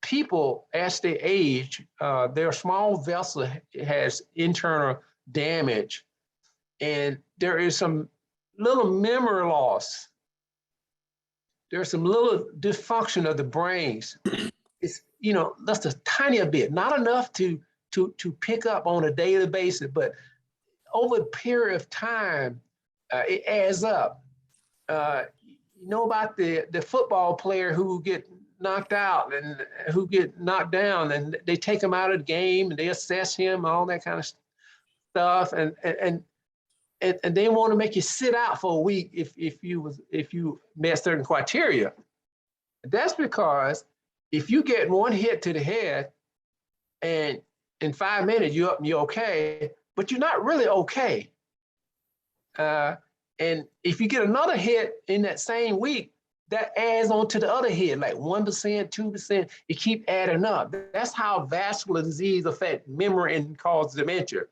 [SPEAKER 2] people, as they age, their small vessel has internal damage, and there is some little memory loss. There's some little dysfunction of the brains. It's, just a tiny bit, not enough to pick up on a daily basis, but over a period of time, it adds up. You know about the football player who get knocked out and who get knocked down, and they take him out of the game and they assess him, all that kind of stuff, and they want to make you sit out for a week if you met certain criteria. That's because if you get one hit to the head and in 5 minutes you're up and you're okay, but you're not really okay. And if you get another hit in that same week, that adds on to the other hit, like 1%, 2%, it keep adding up. That's how vascular disease affects memory and causes dementia.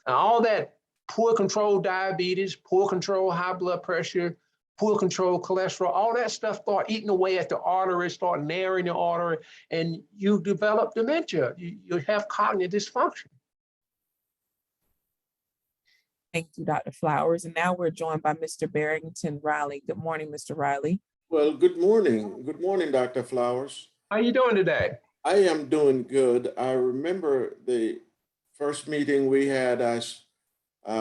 [SPEAKER 2] And all that poor control diabetes, poor control high blood pressure, poor control cholesterol, all that stuff start eating away at the artery, start narrowing the artery, and you develop dementia. You have cognitive dysfunction.
[SPEAKER 1] Thank you, Dr. Flowers. And now we're joined by Mr. Barrington Riley. Good morning, Mr. Riley.
[SPEAKER 5] Well, good morning. Good morning, Dr. Flowers.
[SPEAKER 2] How you doing today?
[SPEAKER 5] I am doing good. I remember the first meeting we had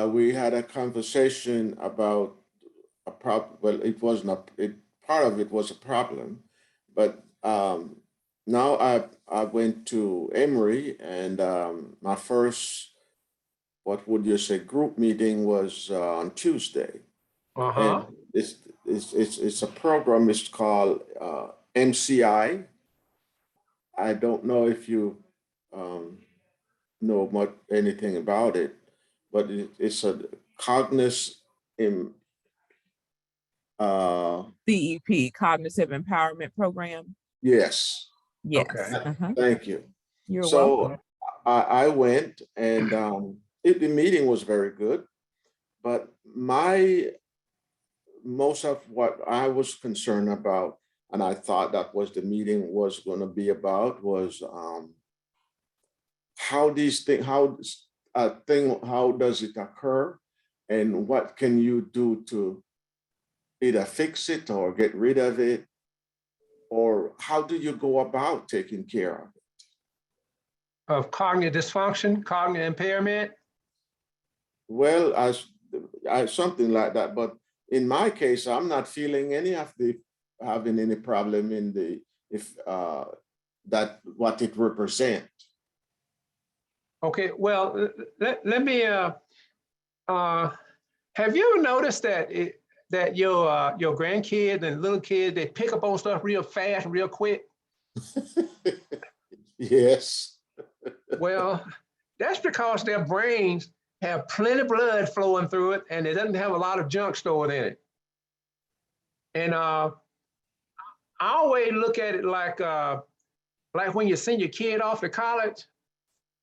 [SPEAKER 5] we had a conversation about a problem. Well, it wasn't part of it was a problem, but now I went to Emory, and my first, what would you say, group meeting was on Tuesday. And it's a program. It's called MCI. I don't know if you know anything about it, but it's a cognitive
[SPEAKER 1] CEP, Cognitive Empowerment Program.
[SPEAKER 5] yes.
[SPEAKER 1] Yes.
[SPEAKER 2] Okay.
[SPEAKER 5] Thank you.
[SPEAKER 1] You're
[SPEAKER 5] So
[SPEAKER 1] welcome.
[SPEAKER 5] I went, and the meeting was very good, but most of what I was concerned about, and I thought that was the meeting was going to be about, was how these things, how does it occur, and what can you do to either fix it or get rid of it, or how do you go about taking care of it?
[SPEAKER 2] Of cognitive dysfunction, cognitive impairment?
[SPEAKER 5] Well, I something like that, but in my case, I'm not feeling having any problem in that what it represents.
[SPEAKER 2] Okay, well, let me, have you ever noticed that that your grandkids and little kids, they pick up on stuff real fast and real quick?
[SPEAKER 5] Yes.
[SPEAKER 2] Well, that's because their brains have plenty of blood flowing through it, and it doesn't have a lot of junk stored in it. And I always look at it like when you send your kid off to college.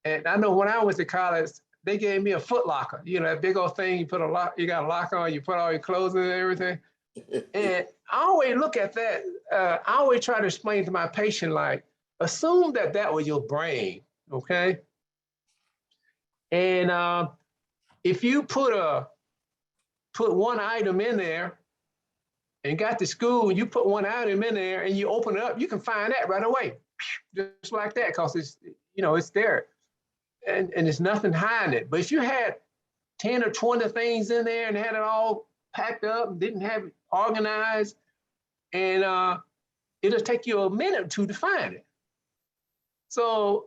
[SPEAKER 2] And I know when I went to college, they gave me a foot locker. You know, that big old thing, you got a lock on, you put all your clothes in and everything. And I always look at that. I always try to explain to my patient, like, assume that was your brain, okay? And if you put one item in there and got to school, and you put one item in there and you open it up, you can find that right away, just like that, because it's there, and there's nothing hiding it. But if you had 10 or 20 things in there and had it all packed up and didn't have it organized, and it'll take you a minute or two to find it. So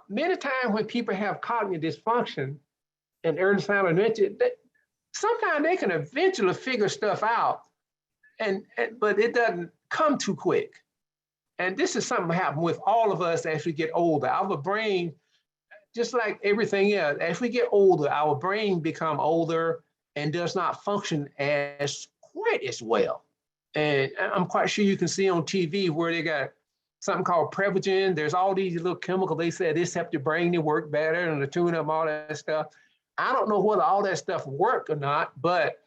[SPEAKER 2] many times when people have cognitive dysfunction and early sign of dementia, sometimes they can eventually figure stuff out, but it doesn't come too quick. And this is something that happens with all of us as we get older. Our brain, just like everything else, as we get older, our brain become older and does not function quite as well. And I'm quite sure you can see on TV where they got something called Prevagen. There's all these little chemicals. They say this helps your brain to work better and to tune up all that stuff. I don't know whether all that stuff work or not, but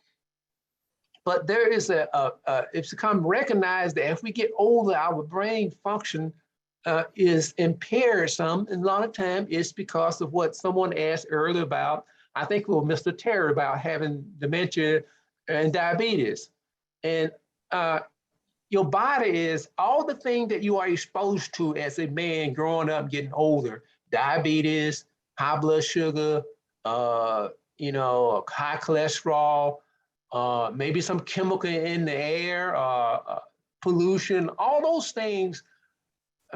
[SPEAKER 2] there is it's become recognized that if we get older, our brain function is impaired some, and a lot of time it's because of what someone asked earlier about, I think it was Mr. Terry, about having dementia and diabetes. And your body is all the things that you are exposed to as a man growing up, getting older: diabetes, high blood sugar, high cholesterol, maybe some chemical in the air, pollution. All those things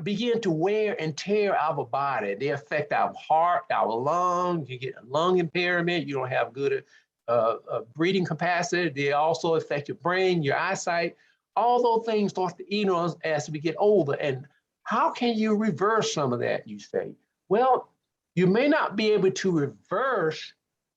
[SPEAKER 2] begin to wear and tear our body. They affect our heart, our lungs. You get a lung impairment. You don't have good breathing capacity. They also affect your brain, your eyesight. All those things start to eat on us as we get older. And how can you reverse some of that, you say? Well, you may not be able to reverse.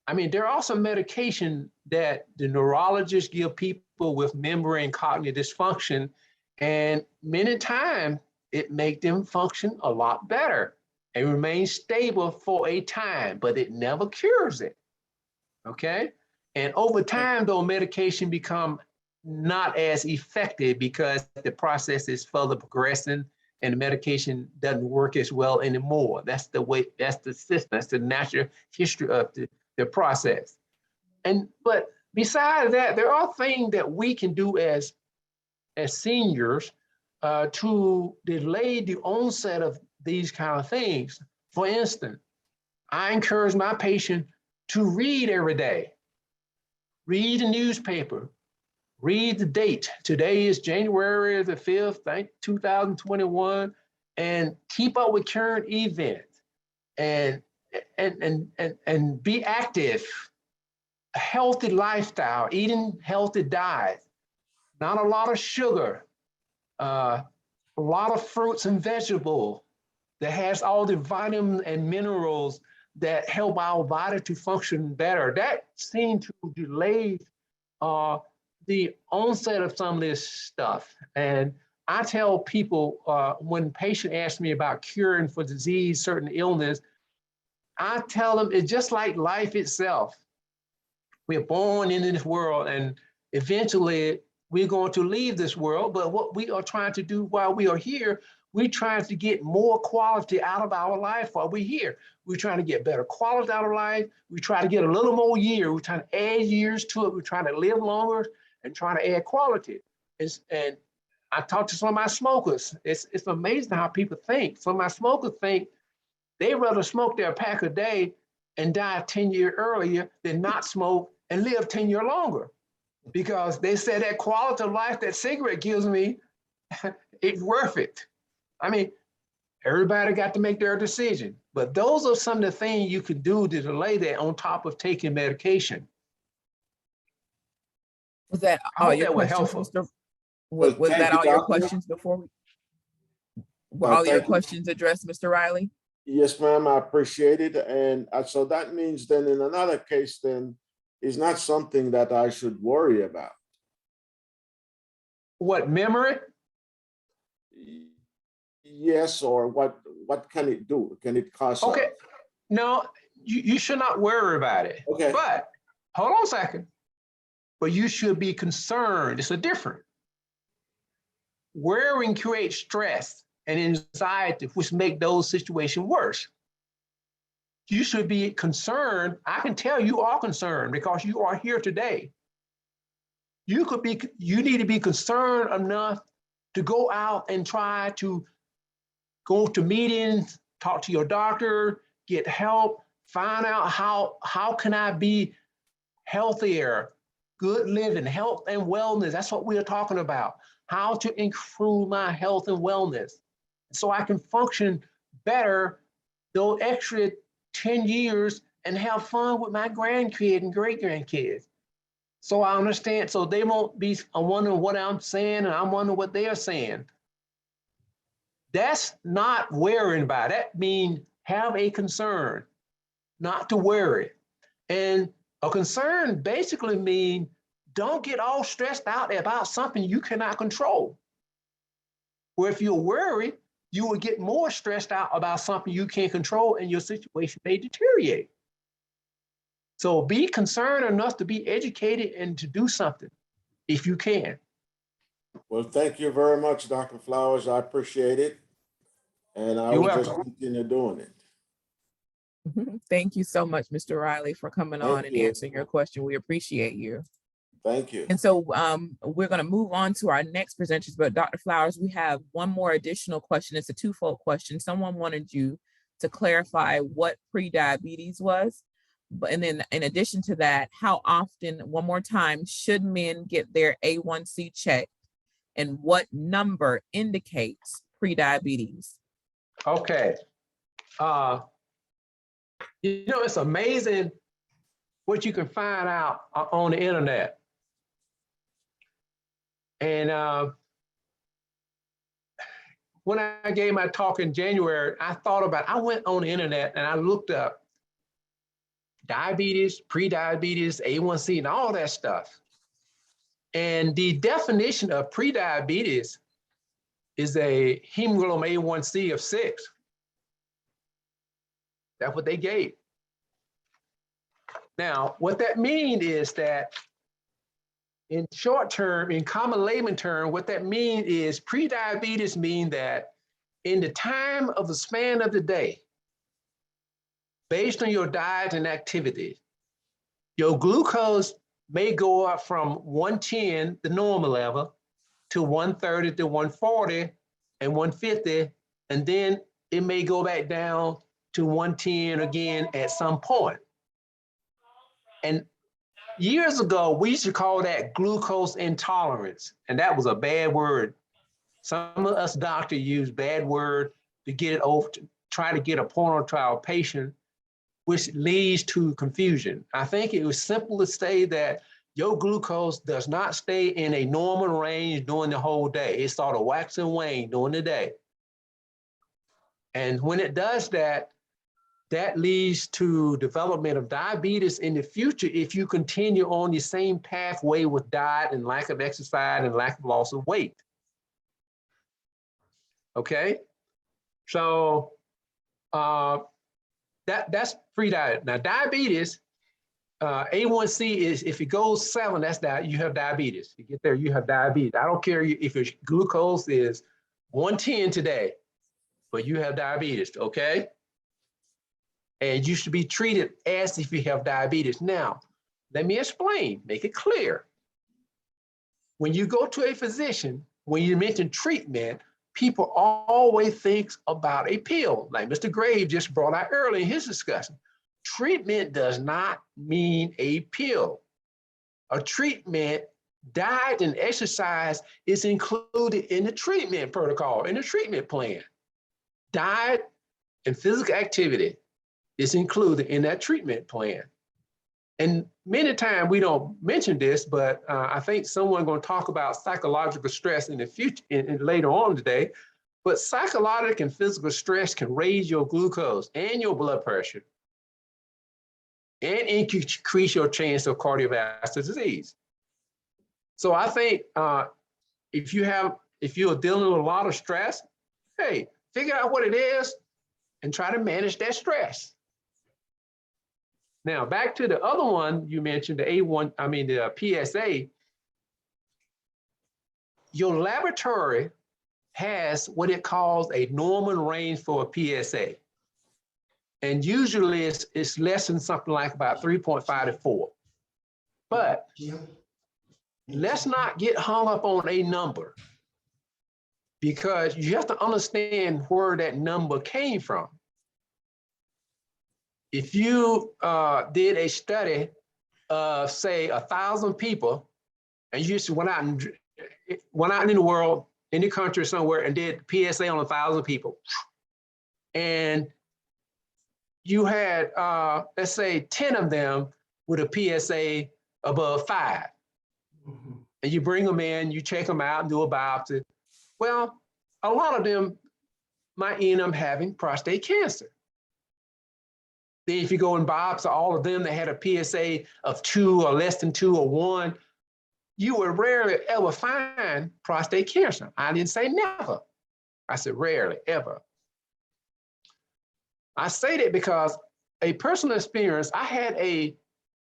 [SPEAKER 2] I mean, there are some medication that the neurologists give people with memory and cognitive dysfunction, and many times it makes them function a lot better and remain stable for a time, but it never cures it. okay? And over time, though, medication become not as effective because the process is further progressing and the medication doesn't work as well anymore. That's the way, that's the system, that's the natural history of the process. But besides that, there are things that we can do as seniors to delay the onset of these kind of things. For instance, I encourage my patient to read every day. Read the newspaper, read the date. Today is January the 5th, 2021, and keep up with current events and be active. A healthy lifestyle, eating healthy diet, not a lot of sugar, a lot of fruits and vegetables that has all the vitamins and minerals that help our body to function better. That seems to delay the onset of some of this stuff. And I tell people when patient asks me about curing for disease, certain illness, I tell them it's just like life itself. We're born into this world and eventually we're going to leave this world, but what we are trying to do while we are here, we're trying to get more quality out of our life while we're here. We're trying to get better quality out of life. We try to get a little more year. We're trying to add years to it. We're trying to live longer and trying to add quality. And I talked to some of my smokers. It's amazing how people think. Some of my smokers think they'd rather smoke their pack a day and die 10 years earlier than not smoke and live 10 years longer. Because they said that quality of life that cigarette gives me, it's worth it. I mean, everybody got to make their decision, but those are some of the things you can do to delay that on top of taking medication.
[SPEAKER 1] Was that all your questions, Mr.? Was that all your questions before we? Were all your questions addressed, Mr. Riley?
[SPEAKER 5] Yes, ma'am, I appreciate it. And so that means then in another case, then is not something that I should worry about.
[SPEAKER 2] What, memory?
[SPEAKER 5] Yes, or what can it do? Can it cause?
[SPEAKER 2] Okay, no, you should not worry about it.
[SPEAKER 5] Okay.
[SPEAKER 2] But hold on a second. But you should be concerned. It's a different. Worrying creates stress and anxiety, which make those situations worse. You should be concerned. I can tell you are concerned because you are here today. You need to be concerned enough to go out and try to go to meetings, talk to your doctor, get help, find out how can I be healthier, good living, health and wellness. That's what we are talking about. How to improve my health and wellness so I can function better those extra 10 years and have fun with my grandkids and great grandkids. So I understand, so they won't be wondering what I'm saying and I'm wondering what they are saying. That's not worrying about it. That means have a concern, not to worry. And a concern basically means don't get all stressed out about something you cannot control. Where if you're worried, you will get more stressed out about something you can't control and your situation may deteriorate. So be concerned enough to be educated and to do something if you can.
[SPEAKER 5] Well, thank you very much, Dr. Flowers. I appreciate it. And I will just continue doing it.
[SPEAKER 1] Thank you so much, Mr. Riley, for coming on and answering your question. We appreciate you.
[SPEAKER 5] Thank you.
[SPEAKER 1] And so we're going to move on to our next presenters, but Dr. Flowers, we have one more additional question. It's a twofold question. Someone wanted you to clarify what prediabetes was. And then in addition to that, how often, one more time, should men get their A1C checked and what number indicates prediabetes?
[SPEAKER 2] Okay. It's amazing what you can find out on the internet. And when I gave my talk in January, I went on the internet and I looked up diabetes, pre-diabetes, A1C, and all that stuff. And the definition of pre-diabetes is a hemoglobin A1C of 6. That's what they gave. Now, what that means is that in short term, in common layman term, what that means is pre-diabetes mean that in the time of the span of the day, based on your diet and activity, your glucose may go up from 110, the normal level, to 130 to 140 and 150, and then it may go back down to 110 again at some point. And years ago, we used to call that glucose intolerance, and that was a bad word. Some of us doctors use bad word to get it over, to try to get a point to our patient, which leads to confusion. I think it was simple to say that your glucose does not stay in a normal range during the whole day. It sort of wax and wane during the day. And when it does that, that leads to development of diabetes in the future if you continue on the same pathway with diet and lack of exercise and lack of loss of weight. Okay, so that's pre-diet. Now diabetes, A1C is, if it goes 7, that's that you have diabetes. You get there, you have diabetes. I don't care if your glucose is 110 today, but you have diabetes, okay? And you should be treated as if you have diabetes. Now, let me explain, make it clear. When you go to a physician, when you mention treatment, people always think about a pill, like Mr. Graves just brought out earlier in his discussion. Treatment does not mean a pill. A treatment, diet and exercise is included in the treatment protocol, in the treatment plan. Diet and physical activity is included in that treatment plan. And many times we don't mention this, but I think someone's going to talk about psychological stress in the future, later on today. But psychological and physical stress can raise your glucose and your blood pressure and increase your chance of cardiovascular disease. So I think if you're dealing with a lot of stress, hey, figure out what it is and try to manage that stress. Now, back to the other one you mentioned, the PSA. Your laboratory has what it calls a normal range for a PSA. And usually it's less than something like about 3.5 to 4. But let's not get hung up on a number, because you have to understand where that number came from. If you did a study of, say, 1,000 people, and you just went out in the world, in the country somewhere, and did PSA on 1,000 people, and you had, let's say, 10 of them with a PSA above 5, and you bring them in, you check them out and do a biopsy. Well, a lot of them might end up having prostate cancer. Then if you go and biopsy all of them that had a PSA of 2 or less than 2 or 1, you would rarely ever find prostate cancer. I didn't say never. I said rarely, ever. I say that because a personal experience, I had a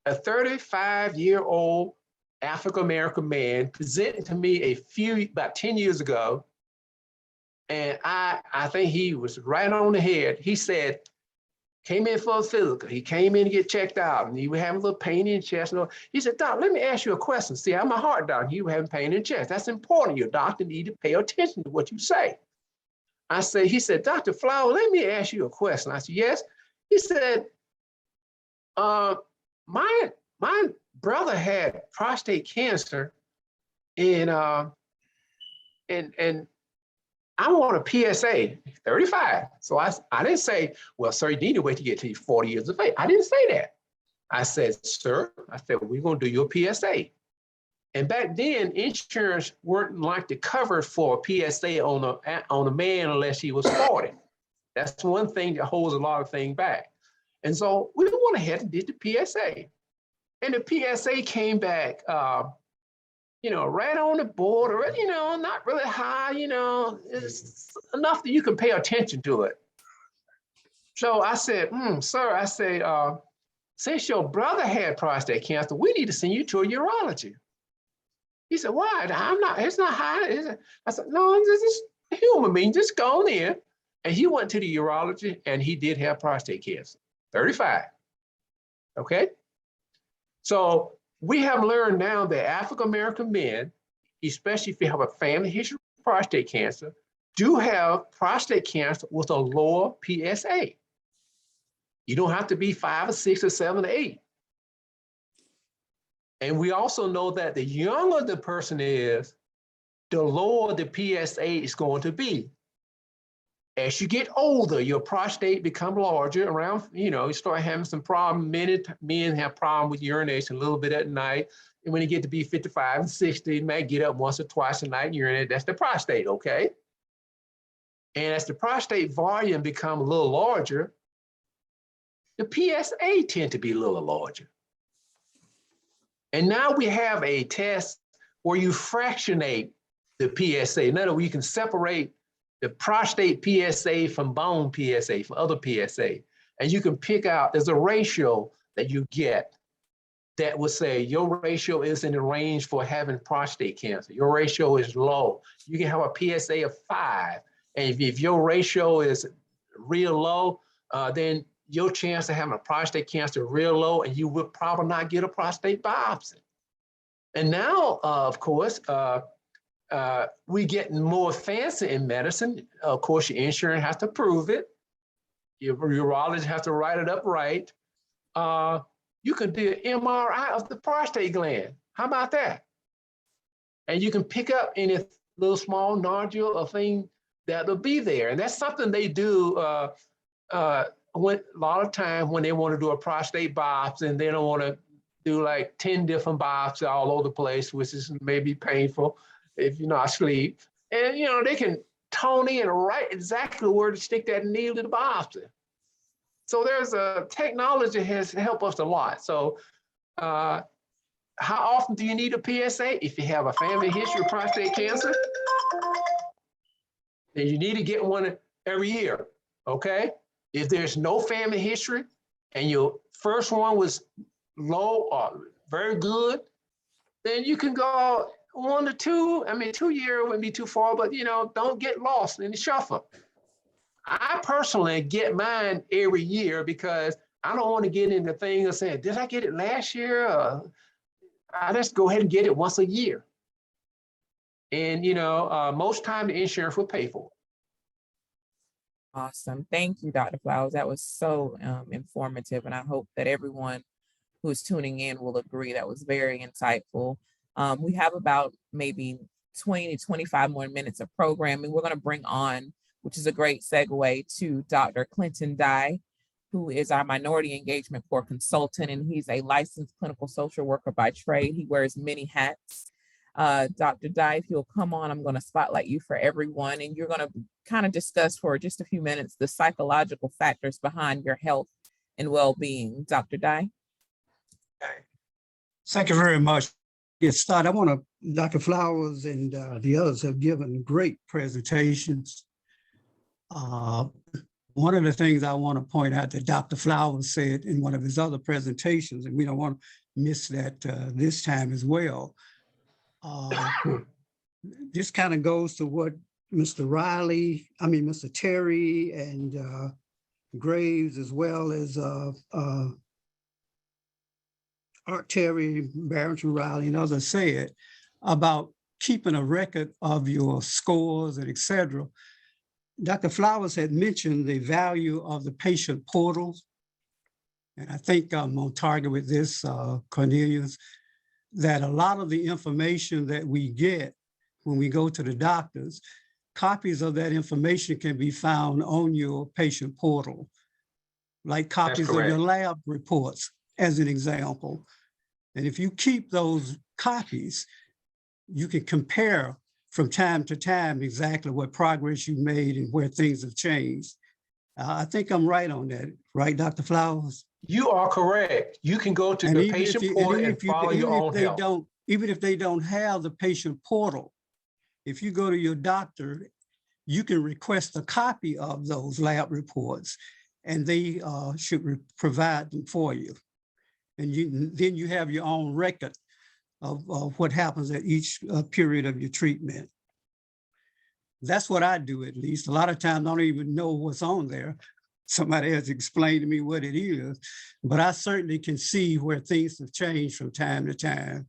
[SPEAKER 2] 35-year-old African-American man presenting to me about 10 years ago. And I think he was right on the head. He said, came in for a physical. He came in to get checked out, and he was having a little pain in his chest. He said, Doc, let me ask you a question. See, I'm a heart doctor. You were having pain in the chest. That's important. Your doctor need to pay attention to what you say. He said, Dr. Flower, let me ask you a question. I said, yes. He said, my brother had prostate cancer, and I want a PSA 35. So I didn't say, well, sir, you need to wait to get to 40 years of age. I didn't say that. I said, sir, we're going to do your PSA. And back then, insurance weren't like to cover for a PSA on a man unless he was 40. That's one thing that holds a lot of things back. And so we went ahead and did the PSA. And the PSA came back, right on the border, not really high, it's enough that you can pay attention to it. So I said, sir, since your brother had prostate cancer, we need to send you to a urology. He said, why? I'm not, it's not high. I said, no, this is human being, just go on in. And he went to the urology and he did have prostate cancer, 35. Okay. So we have learned now that African-American men, especially if you have a family history of prostate cancer, do have prostate cancer with a lower PSA. You don't have to be 5 or 6 or 7 or 8. And we also know that the younger the person is, the lower the PSA is going to be. As you get older, your prostate become larger around, you start having some problem. Men have problem with urination a little bit at night. And when you get to be 55 and 60, you may get up once or twice a night and urinate. That's the prostate, okay? And as the prostate volume become a little larger, the PSA tend to be a little larger. And now we have a test where you fractionate the PSA. In other words, you can separate the prostate PSA from bone PSA, from other PSA. And you can pick out, there's a ratio that you get that will say your ratio is in the range for having prostate cancer. Your ratio is low. You can have a PSA of 5. And if your ratio is real low, then your chance of having a prostate cancer is real low, and you would probably not get a prostate biopsy. And now, of course, we getting more fancy in medicine. Of course, your insurance has to prove it. Your urologist has to write it up right. You can do an MRI of the prostate gland. How about that? And you can pick up any little small nodule or thing that will be there. And that's something they do a lot of time when they want to do a prostate biopsy and they don't want to do like 10 different biopsies all over the place, which is maybe painful if you're not asleep. And, they can tone in and write exactly where to stick that needle to the biopsy. So there's a technology has helped us a lot. So how often do you need a PSA? If you have a family history of prostate cancer, then you need to get one every year, okay? If there's no family history and your first one was low or very good, then you can go 1 to 2. I mean, 2 years wouldn't be too far, but don't get lost in the shuffle. I personally get mine every year because I don't want to get in the thing of saying, did I get it last year? I just go ahead and get it once a year. And, most time the insurance will pay for it.
[SPEAKER 1] Awesome. Thank you, Dr. Flowers. That was so informative. And I hope that everyone who is tuning in will agree. That was very insightful. We have about maybe 20 to 25 more minutes of programming. We're going to bring on, which is a great segue, to Dr. Clint Dye, who is our Minority Engagement Corps consultant, and he's a licensed clinical social worker by trade. He wears many hats. Dr. Dye, if you'll come on, I'm going to spotlight you for everyone, and you're going to kind of discuss for just a few minutes the psychological factors behind your health and well-being. Dr. Dye.
[SPEAKER 6] Thank you very much. Get started. Dr. Flowers and the others have given great presentations. One of the things I want to point out that Dr. Flowers said in one of his other presentations, and we don't want to miss that this time as well. This kind of goes to what Mr. Terry and Graves, as well as Art Terry, Barrington Riley, and others said about keeping a record of your scores and et cetera. Dr. Flowers had mentioned the value of the patient portals. And I think I'm on target with this, Cornelius, that a lot of the information that we get when we go to the doctors, copies of that information can be found on your patient portal, like copies of your lab reports, as an example. And if you keep those copies, you can compare from time to time exactly what progress you made and where things have changed. I think I'm right on that, right, Dr. Flowers?
[SPEAKER 2] You are correct. You can go to the patient portal and follow your own health.
[SPEAKER 6] Even if they don't have the patient portal, if you go to your doctor, you can request a copy of those lab reports, and they should provide them for you. And then you have your own record of what happens at each period of your treatment. That's what I do, at least. A lot of times I don't even know what's on there. Somebody has explained to me what it is, but I certainly can see where things have changed from time to time.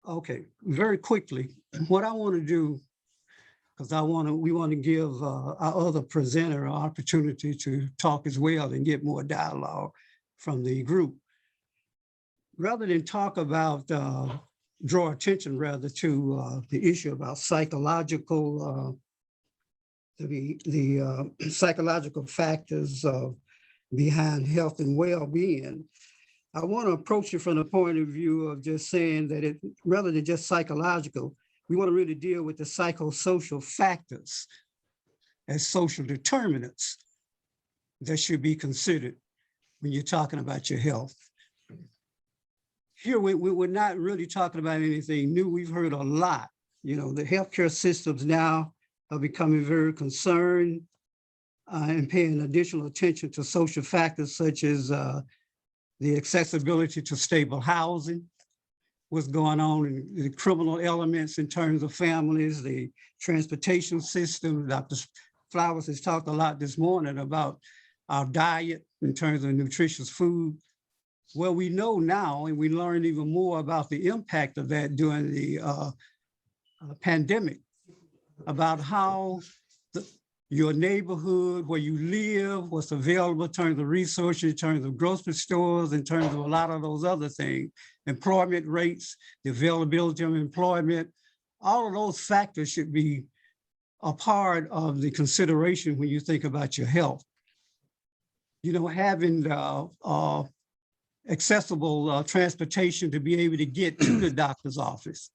[SPEAKER 6] Okay, very quickly, what I want to do, because we want to give our other presenter an opportunity to talk as well and get more dialogue from the group. Rather than talk about, draw attention rather to the issue about psychological, the psychological factors behind health and well-being, I want to approach it from the point of view of just saying that rather than just psychological, we want to really deal with the psychosocial factors as social determinants that should be considered when you're talking about your health. Here, we're not really talking about anything new. We've heard a lot. You know, the healthcare systems now are becoming very concerned and paying additional attention to social factors such as the accessibility to stable housing, what's going on in the criminal elements in terms of families, the transportation system. Dr. Flowers has talked a lot this morning about our diet in terms of nutritious food. Well, we know now, and we learned even more about the impact of that during the pandemic, about how your neighborhood, where you live, what's available in terms of resources, in terms of grocery stores, in terms of a lot of those other things, employment rates, the availability of employment, all of those factors should be a part of the consideration when you think about your health. You know, having accessible transportation to be able to get to the doctor's office,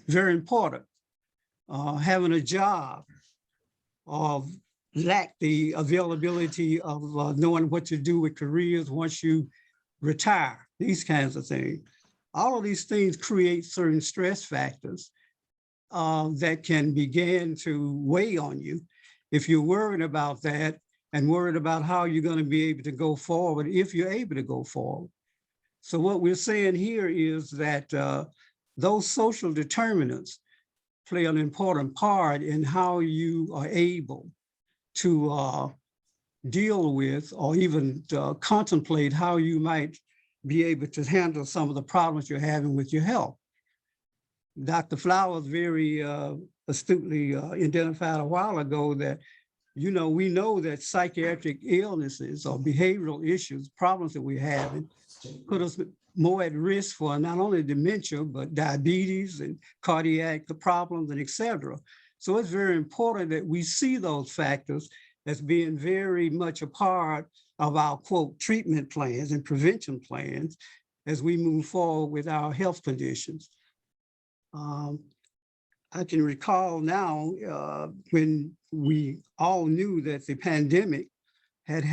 [SPEAKER 6] very important. Having a job, lack the availability of knowing what to do with careers once you retire, these kinds of things. All of these things create certain stress factors that can begin to weigh on you if you're worried about that and worried about how you're going to be able to go forward if you're able to go forward. So what we're saying here is that those social determinants play an important part in how you are able to deal with or even contemplate how you might be able to handle some of the problems you're having with your health. Dr. Flowers very astutely identified a while ago that, you know, we know that psychiatric illnesses or behavioral issues, problems that we're having, put us more at risk for not only dementia, but diabetes and cardiac problems and et cetera. So it's very important that we see those factors as being very much a part of our, quote, treatment plans and prevention plans as we move forward with our health conditions. I can recall now when we all knew that the pandemic had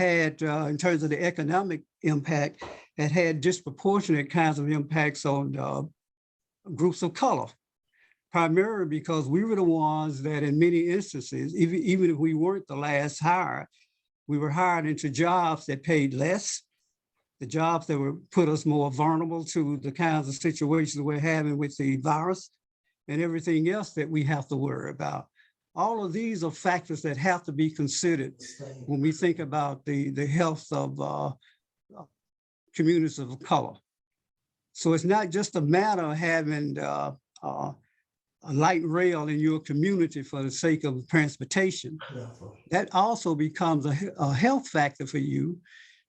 [SPEAKER 6] in terms of the economic impact, had disproportionate kinds of impacts on groups of color, primarily because we were the ones that in many instances, even if we weren't the last hired, we were hired into jobs that paid less, the jobs that would put us more vulnerable to the kinds of situations we're having with the virus and everything else that we have to worry about. All of these are factors that have to be considered when we think about the health of communities of color. So it's not just a matter of having a light rail in your community for the sake of transportation. That also becomes a health factor for you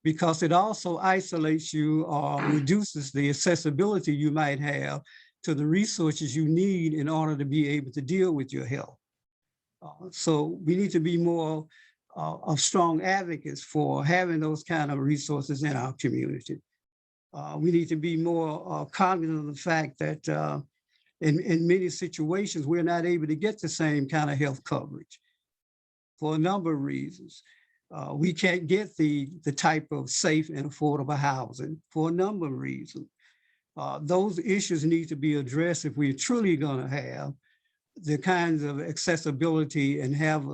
[SPEAKER 6] because it also isolates you or reduces the accessibility you might have to the resources you need in order to be able to deal with your health. So we need to be more of strong advocates for having those kind of resources in our community. We need to be more cognizant of the fact that in many situations, we're not able to get the same kind of health coverage for a number of reasons. We can't get the type of safe and affordable housing for a number of reasons. Those issues need to be addressed if we're truly going to have the kinds of accessibility and have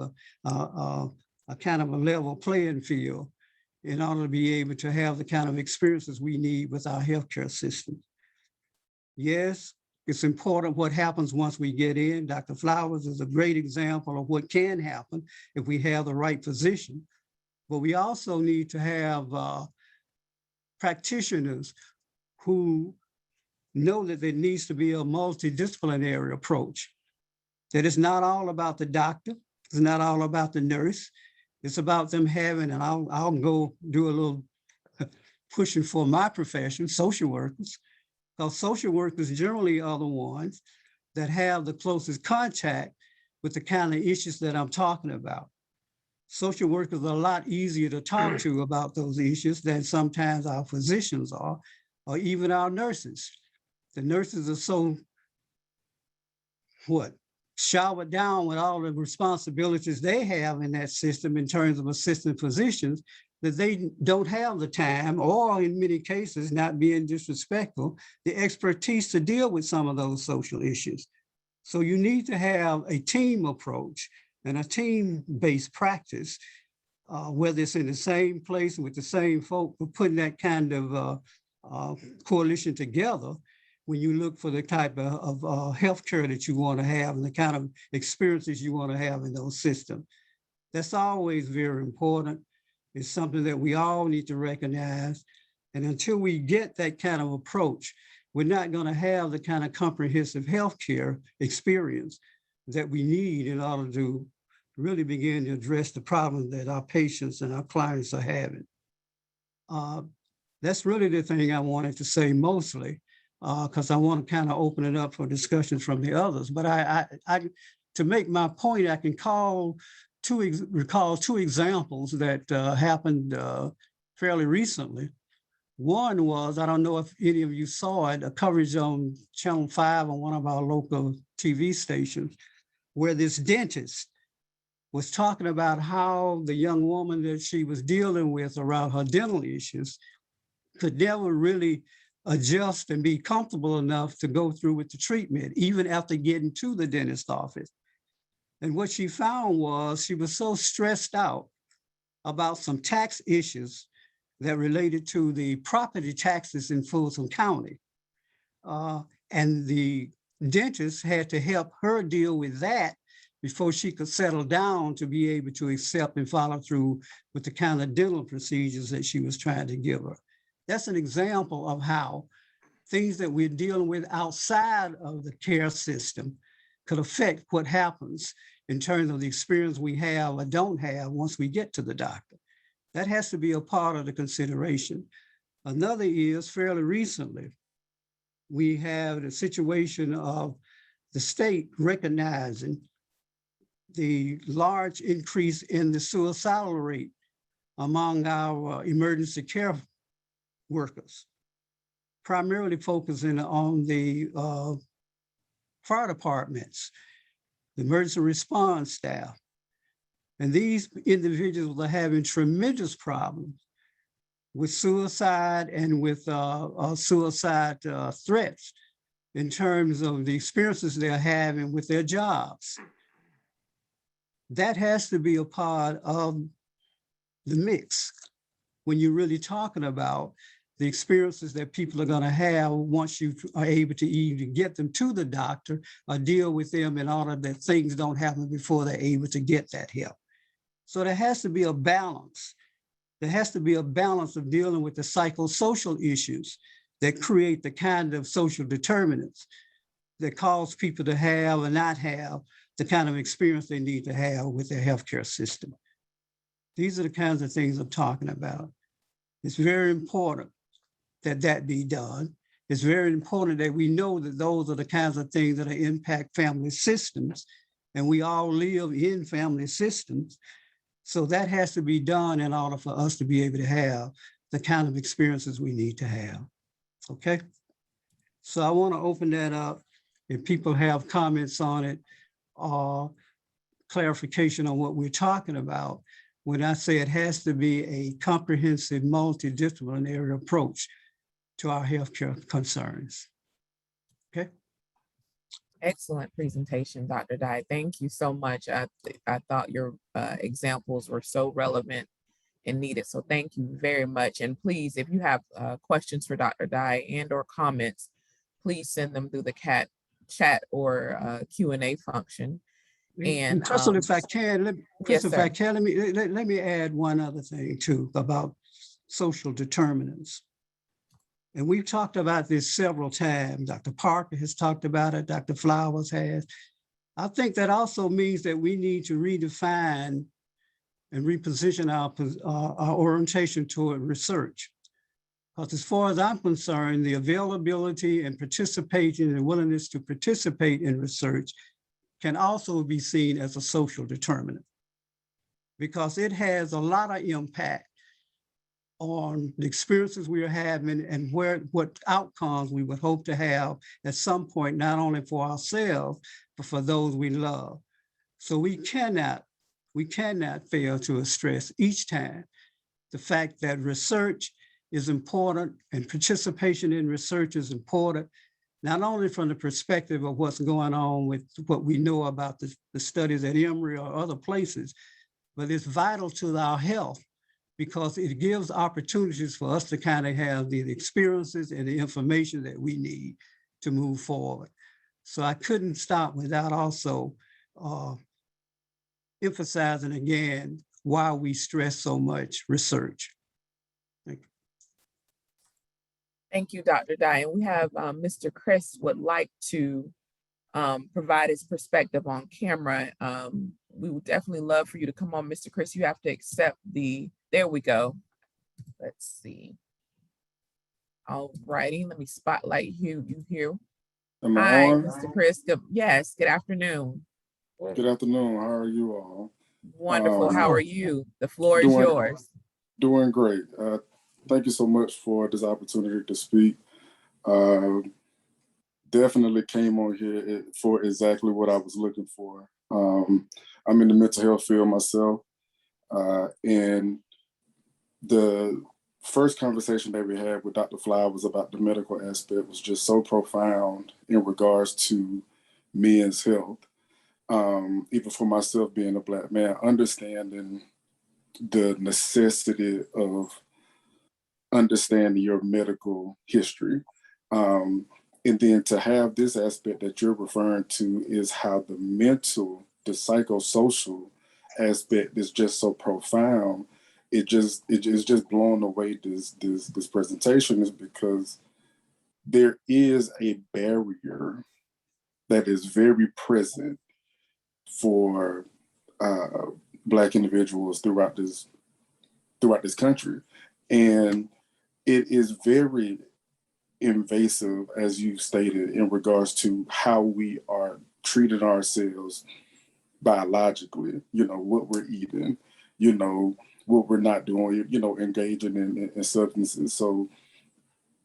[SPEAKER 6] a kind of a level playing field in order to be able to have the kind of experiences we need with our healthcare system. Yes, it's important what happens once we get in. Dr. Flowers is a great example of what can happen if we have the right physician. But we also need to have practitioners who know that there needs to be a multidisciplinary approach, that it's not all about the doctor, it's not all about the nurse, it's about them having, and I'll go do a little pushing for my profession, social workers, because social workers generally are the ones that have the closest contact with the kind of issues that I'm talking about. Social workers are a lot easier to talk to about those issues than sometimes our physicians are, or even our nurses. The nurses are so, showered down with all the responsibilities they have in that system in terms of assistant physicians, that they don't have the time, or in many cases, not being disrespectful, the expertise to deal with some of those social issues. So you need to have a team approach and a team-based practice, whether it's in the same place with the same folk, but putting that kind of coalition together when you look for the type of healthcare that you want to have and the kind of experiences you want to have in those systems. That's always very important. It's something that we all need to recognize. And until we get that kind of approach, we're not going to have the kind of comprehensive healthcare experience that we need in order to really begin to address the problems that our patients and our clients are having. That's really the thing I wanted to say mostly, because I want to kind of open it up for discussions from the others. But to make my point, I can recall two examples that happened fairly recently. One was, I don't know if any of you saw it, a coverage on Channel 5 on one of our local TV stations, where this dentist was talking about how the young woman that she was dealing with around her dental issues could never really adjust and be comfortable enough to go through with the treatment, even after getting to the dentist office. And what she found was she was so stressed out about some tax issues that related to the property taxes in Fulton County. And the dentist had to help her deal with that before she could settle down to be able to accept and follow through with the kind of dental procedures that she was trying to give her. That's an example of how things that we're dealing with outside of the care system could affect what happens in terms of the experience we have or don't have once we get to the doctor. That has to be a part of the consideration. Another is, fairly recently, we have the situation of the state recognizing the large increase in the suicidal rate among our emergency care workers, primarily focusing on the fire departments, the emergency response staff. And these individuals are having tremendous problems with suicide and with suicide threats in terms of the experiences they're having with their jobs. That has to be a part of the mix when you're really talking about the experiences that people are going to have once you are able to even get them to the doctor or deal with them in order that things don't happen before they're able to get that help. So there has to be a balance. There has to be a balance of dealing with the psychosocial issues that create the kind of social determinants that cause people to have or not have the kind of experience they need to have with their healthcare system. These are the kinds of things I'm talking about. It's very important that that be done. It's very important that we know that those are the kinds of things that impact family systems, and we all live in family systems. So that has to be done in order for us to be able to have the kind of experiences we need to have. Okay. So I want to open that up. If people have comments on it or clarification on what we're talking about, when I say it has to be a comprehensive multidisciplinary approach to our healthcare concerns. Okay.
[SPEAKER 1] Excellent presentation, Dr. Dye. Thank you so much. I thought your examples were so relevant and needed. So thank you very much. And please, if you have questions for Dr. Dye and or comments, please send them through the chat or Q&A function. And
[SPEAKER 6] Crystal, if I can, let me add one other thing too about social determinants. And we've talked about this several times. Dr. Parker has talked about it, Dr. Flowers has. I think that also means that we need to redefine and reposition our orientation toward research. Because as far as I'm concerned, the availability and participation and willingness to participate in research can also be seen as a social determinant, because it has a lot of impact on the experiences we are having and what outcomes we would hope to have at some point, not only for ourselves, but for those we love. So we cannot fail to stress each time the fact that research is important and participation in research is important, not only from the perspective of what's going on with what we know about the studies at Emory or other places, but it's vital to our health because it gives opportunities for us to kind of have the experiences and the information that we need to move forward. So I couldn't stop without also emphasizing again why we stress so much research. Thank you.
[SPEAKER 1] Thank you, Dr. Dye. And we have Mr. Chris would like to provide his perspective on camera. We would definitely love for you to come on, Mr. Chris. You have to accept there we go. Let's see. All righty, let me spotlight you here.
[SPEAKER 7] Am I
[SPEAKER 1] Hi,
[SPEAKER 7] on?
[SPEAKER 1] Mr. Chris. Yes, good afternoon.
[SPEAKER 7] Good afternoon. How are you all?
[SPEAKER 1] Wonderful. How are you? The floor is yours.
[SPEAKER 7] Doing great. Thank you so much for this opportunity to speak. Definitely came on here for exactly what I was looking for. I'm in the mental health field myself, and the first conversation that we had with Dr. Flowers about the medical aspect was just so profound in regards to men's health. Even for myself being a Black man, understanding the necessity of understanding your medical history. And then to have this aspect that you're referring to is how the mental, the psychosocial aspect is just so profound. It's just blowing away this presentation is because there is a barrier that is very present for Black individuals throughout this country, and it is very invasive, as you stated, in regards to how we are treating ourselves biologically. You know, what we're eating, you know, what we're not doing, you know, engaging in substances. So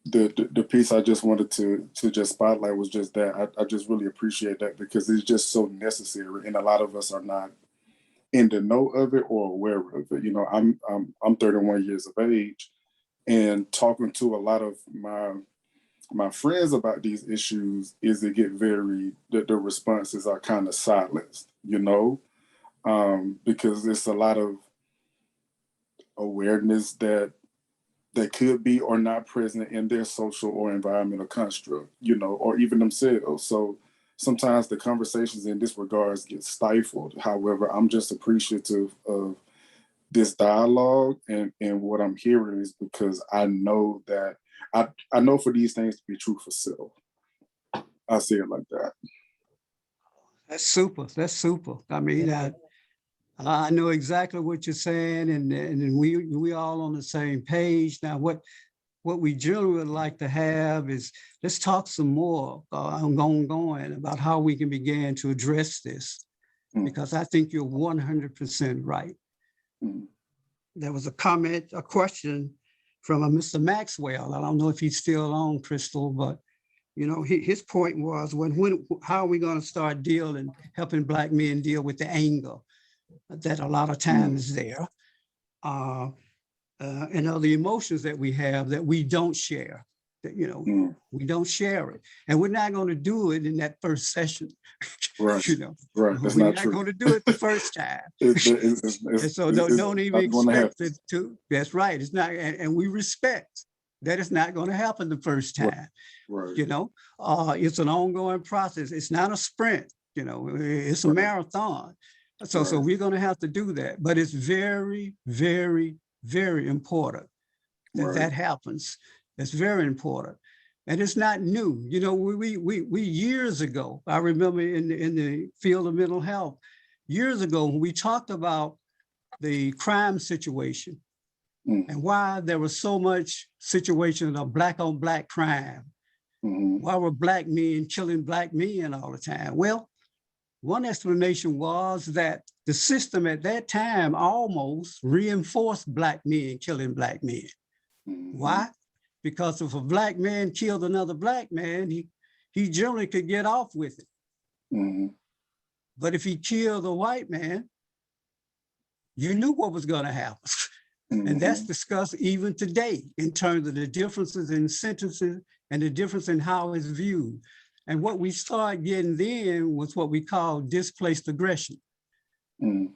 [SPEAKER 7] the piece I just wanted to just spotlight was just that. I just really appreciate that because it's just so necessary, and a lot of us are not in the know of it or aware of it. You know, I'm 31 years of age, and talking to a lot of my friends about these issues is they get the responses are kind of silenced, you know, because there's a lot of awareness that could be or not present in their social or environmental construct, you know, or even themselves. So sometimes the conversations in this regards get stifled. However, I'm just appreciative of this dialogue and what I'm hearing is because I know that I know for these things to be true for self. I see it like that.
[SPEAKER 6] That's super. That's super. I mean, I know exactly what you're saying, and we all on the same page. Now, what we generally would like to have is let's talk some more ongoing about how we can begin to address this, because I think you're 100% right. There was a question from a Mr. Maxwell. I don't know if he's still on, Crystal, but you know, his point was how are we going to start helping Black men deal with the anger that a lot of times is there, and other emotions that we have that we don't share. that, we don't share it. And we're not going to do it in that first session.
[SPEAKER 7] Right. Right. That's
[SPEAKER 6] We're
[SPEAKER 7] not
[SPEAKER 6] not
[SPEAKER 7] true.
[SPEAKER 6] going to do it the first time. And so don't even expect it to. That's right. It's not, and we respect that it's not going to happen the first time.
[SPEAKER 7] Right.
[SPEAKER 6] It's an ongoing process. It's not a sprint, it's a marathon. So we're going to have to do that. But it's very, very, very important that that happens. It's very important. And it's not new. We years ago, I remember in the field of mental health, years ago, when we talked about the crime situation and why there was so much situation of black on black crime. Why were black men killing black men all the time? Well, one explanation was that the system at that time almost reinforced black men killing black men. Why? Because if a black man killed another black man, he generally could get off with it. But if he killed a white man, you knew what was going to happen. And that's discussed even today in terms of the differences in sentences and the difference in how it's viewed. And what we started getting then was what we call displaced aggression. A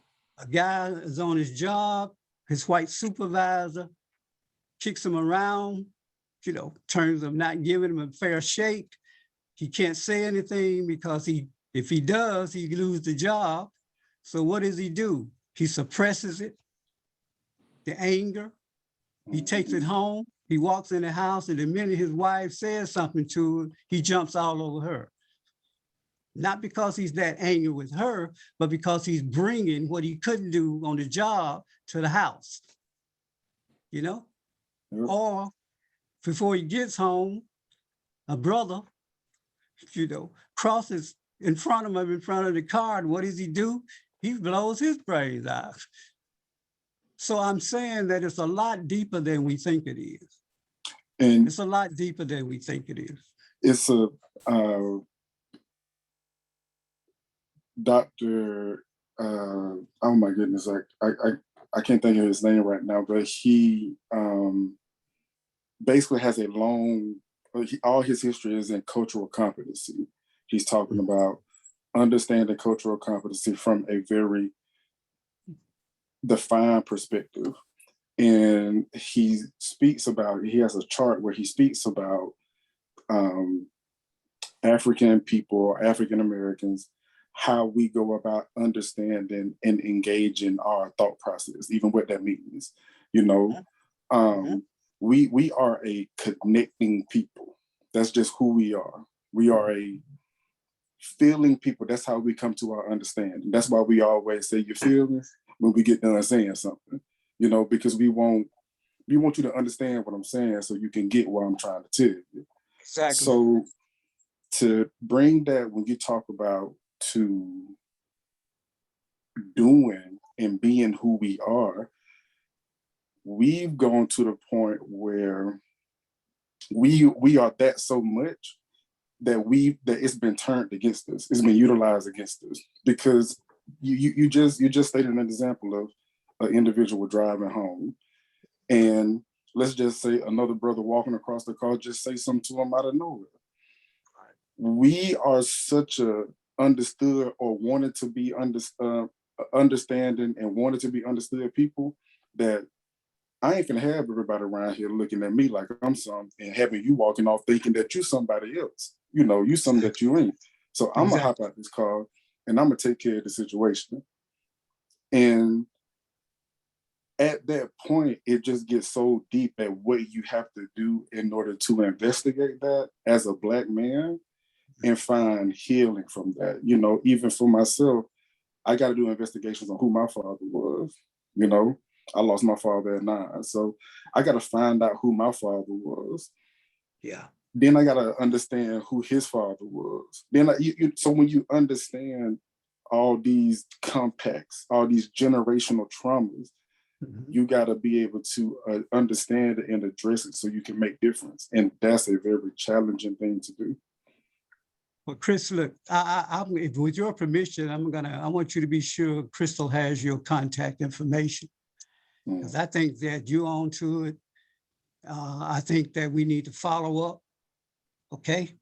[SPEAKER 6] guy is on his job, his white supervisor kicks him around, terms of not giving him a fair shake. He can't say anything because if he does, he loses the job. So what does he do? He suppresses it, the anger. He takes it home. He walks in the house, and the minute his wife says something to him, he jumps all over her. Not because he's that angry with her, but because he's bringing what he couldn't do on the job to the house, Or before he gets home, a brother, crosses in front of him, in front of the car, and what does he do? He blows his brains out. So I'm saying that it's a lot deeper than we think it is. And it's a lot deeper than we think it is.
[SPEAKER 7] It's a Dr. Oh my goodness, I can't think of his name right now, but he basically has a long, all his history is in cultural competency. He's talking about understanding cultural competency from a very defined perspective. And he has a chart where he speaks about African people, African Americans, how we go about understanding and engaging our thought process, even what that means. We are a connecting people. That's just who we are. We are a feeling people. That's how we come to our understanding. That's why we always say, you feel me? When we get done saying something, because we want you to understand what I'm saying so you can get what I'm trying to tell you.
[SPEAKER 6] Exactly.
[SPEAKER 7] So to bring that, when you talk about to doing and being who we are, we've gone to the point where we are that so much that it's been turned against us. It's been utilized against us because you just stated an example of an individual driving home, and let's just say another brother walking across the car just say something to him out of nowhere. We are such a understood or wanted to be understanding and wanted to be understood people that I ain't gonna have everybody around here looking at me like I'm something and having you walking off thinking that you somebody else. You something that you ain't. So I'm gonna hop out this car and I'm gonna take care of the situation. And at that point, it just gets so deep at what you have to do in order to investigate that as a Black man and find healing from that. Even for myself, I got to do investigations on who my father was. I lost my father at 9. So I got to find out who my father was.
[SPEAKER 6] Yeah.
[SPEAKER 7] Then I got to understand who his father was. Then so when you understand all these compacts, all these generational traumas, you got to be able to understand it and address it so you can make difference. And that's a very challenging thing to do.
[SPEAKER 6] Well, Chris, look, with your permission, I want you to be sure Crystal has your contact information. Because I think that you're on to it. I think that we need to follow up, okay?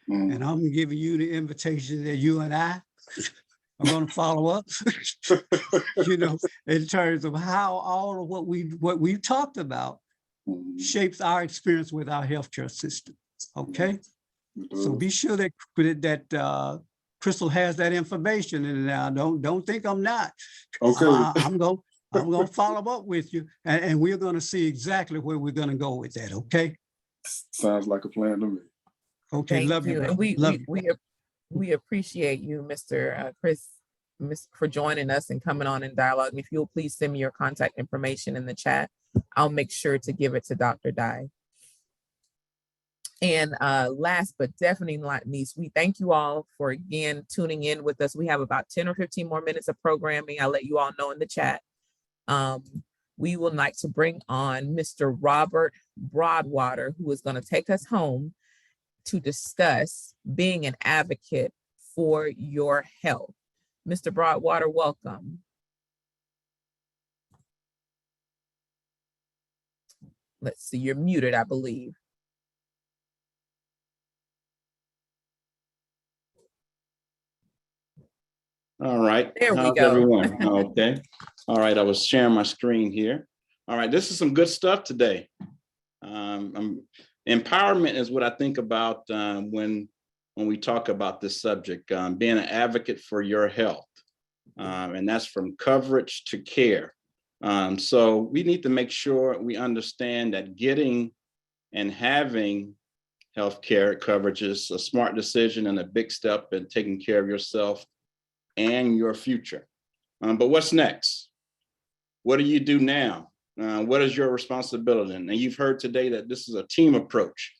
[SPEAKER 7] Mm.
[SPEAKER 6] And I'm giving you the invitation that you and I are going to follow up, you know, in terms of how all of what we've talked about shapes our experience with our healthcare system, okay? So be sure that Crystal has that information, and now don't think I'm not.
[SPEAKER 7] Okay.
[SPEAKER 6] I'm gonna follow up with you, and we're gonna see exactly where we're gonna go with that. Okay.
[SPEAKER 7] Sounds like a plan to me.
[SPEAKER 6] Okay.
[SPEAKER 1] Thank
[SPEAKER 6] Love you,
[SPEAKER 1] you.
[SPEAKER 6] brother.
[SPEAKER 1] And
[SPEAKER 6] Love you.
[SPEAKER 1] we appreciate you, Mr. Chris, for joining us and coming on in dialogue. And if you'll please send me your contact information in the chat, I'll make sure to give it to Dr. Dye. And last but definitely not least, we thank you all for again tuning in with us. We have about 10 or 15 more minutes of programming. I'll let you all know in the chat. We would like to bring on Mr. Robert Broadwater, who is going to take us home to discuss being an advocate for your health. Mr. Broadwater, welcome. Let's see, you're muted, I believe.
[SPEAKER 8] All right.
[SPEAKER 1] There we
[SPEAKER 8] How's
[SPEAKER 1] go.
[SPEAKER 8] everyone? Okay. All right. I was sharing my screen here. All right. This is some good stuff today. Empowerment is what I think about when we talk about this subject, being an advocate for your health. And that's from coverage to care. So we need to make sure we understand that getting and having healthcare coverage is a smart decision and a big step in taking care of yourself and your future. But what's next? What do you do now? What is your responsibility? And you've heard today that this is a team approach.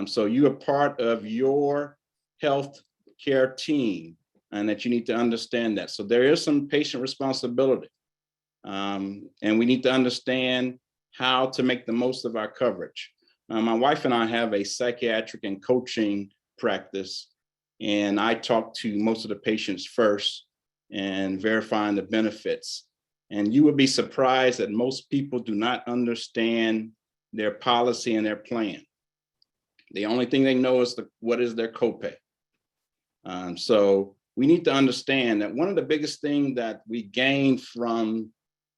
[SPEAKER 8] So you are part of your health care team, and that you need to understand that. So there is some patient responsibility. And we need to understand how to make the most of our coverage. My wife and I have a psychiatric and coaching practice, and I talk to most of the patients first and verifying the benefits. And you would be surprised that most people do not understand their policy and their plan. The only thing they know is what is their copay. So we need to understand that one of the biggest things that we gain from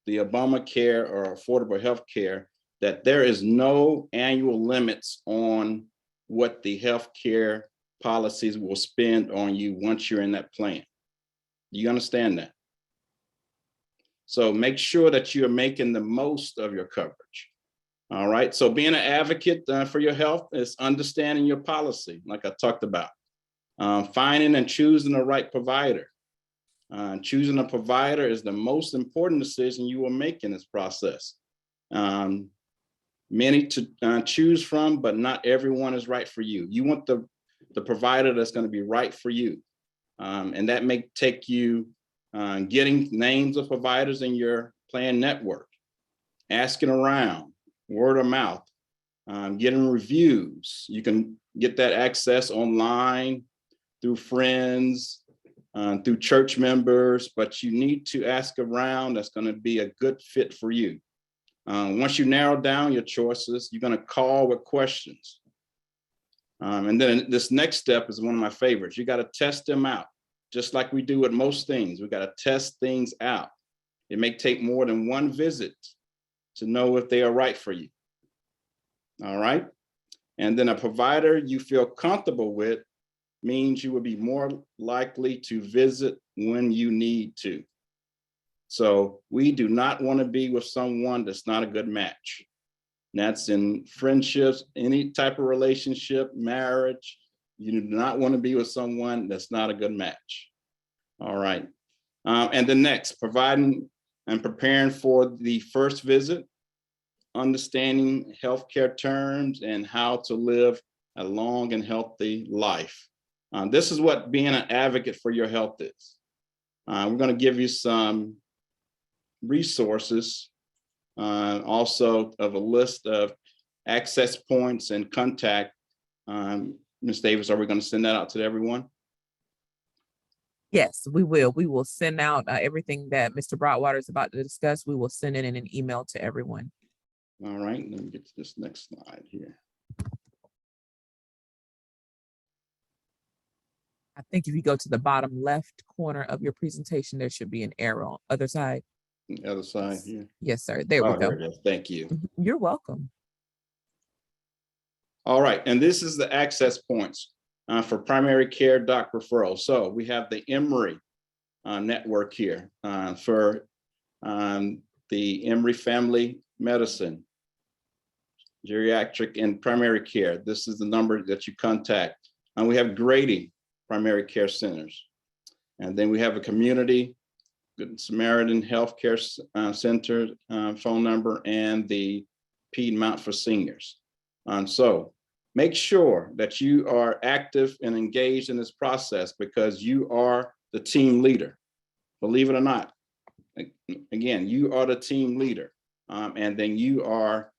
[SPEAKER 8] the Obamacare or affordable health care, that there is no annual limits on what the healthcare policies will spend on you once you're in that plan. You understand that? So make sure that you're making the most of your coverage. All right. So being an advocate for your health is understanding your policy, like I talked about. Finding and choosing the right provider. Choosing a provider is the most important decision you will make in this process. Many to choose from, but not everyone is right for you. You want the provider that's going to be right for you. And that may take you getting names of providers in your plan network, asking around, word of mouth, getting reviews. You can get that access online through friends, through church members, but you need to ask around that's going to be a good fit for you. Once you narrow down your choices, you're going to call with questions. And then this next step is one of my favorites. You got to test them out, just like we do with most things. We got to test things out. It may take more than one visit to know if they are right for you. All right. And then a provider you feel comfortable with means you will be more likely to visit when you need to. So we do not want to be with someone that's not a good match. And that's in friendships, any type of relationship, marriage. You do not want to be with someone that's not a good match. All right. And the next, providing and preparing for the first visit, understanding healthcare terms and how to live a long and healthy life. This is what being an advocate for your health is. We're going to give you some resources, also of a list of access points and contact. Ms. Davis, are we going to send that out to everyone?
[SPEAKER 1] Yes, we will. We will send out everything that Mr. Broadwater is about to discuss. We will send it in an email to everyone.
[SPEAKER 8] All right, let me get to this next slide here.
[SPEAKER 1] I think if you go to the bottom left corner of your presentation, there should be an arrow. Other side.
[SPEAKER 8] The other side here.
[SPEAKER 1] Yes, sir. There we
[SPEAKER 8] Oh,
[SPEAKER 1] go.
[SPEAKER 8] there it is. Thank you.
[SPEAKER 1] You're welcome.
[SPEAKER 8] All right, and this is the access points for primary care doc referrals. So we have the Emory network here for the Emory Family Medicine, Geriatric and Primary Care. This is the number that you contact. And we have Grady Primary Care Centers. And then we have a Community Good Samaritan Healthcare Center phone number and the Piedmont for Seniors. So make sure that you are active and engaged in this process because you are the team leader. Believe it or not, again, you are the team leader. And then you are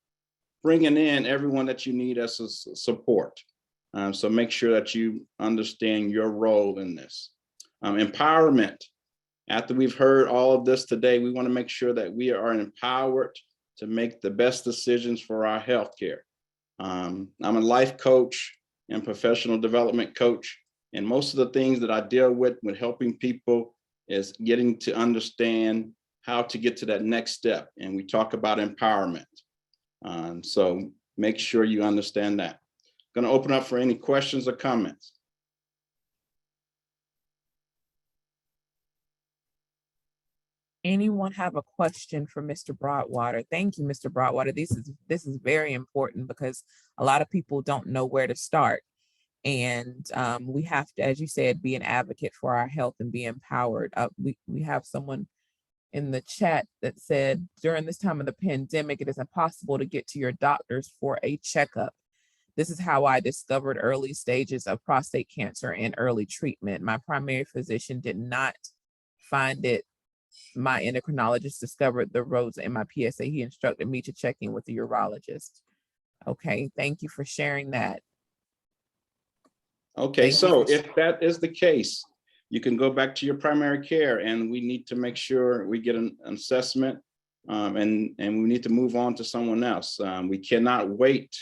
[SPEAKER 8] bringing in everyone that you need as a support. So make sure that you understand your role in this. Empowerment. After we've heard all of this today, we want to make sure that we are empowered to make the best decisions for our healthcare. I'm a life coach and professional development coach. And most of the things that I deal with helping people is getting to understand how to get to that next step. And we talk about empowerment. So make sure you understand that. I'm going to open up for any questions or comments.
[SPEAKER 1] Anyone have a question for Mr. Broadwater? Thank you, Mr. Broadwater. This is very important because a lot of people don't know where to start. And we have to, as you said, be an advocate for our health and be empowered. We have someone in the chat that said, during this time of the pandemic, it is impossible to get to your doctors for a checkup. This is how I discovered early stages of prostate cancer and early treatment. My primary physician did not find it. My endocrinologist discovered the roads in my PSA. He instructed me to check in with the urologist. Okay, thank you for sharing that.
[SPEAKER 8] Okay, so if that is the case, you can go back to your primary care and we need to make sure we get an assessment and we need to move on to someone else. We cannot wait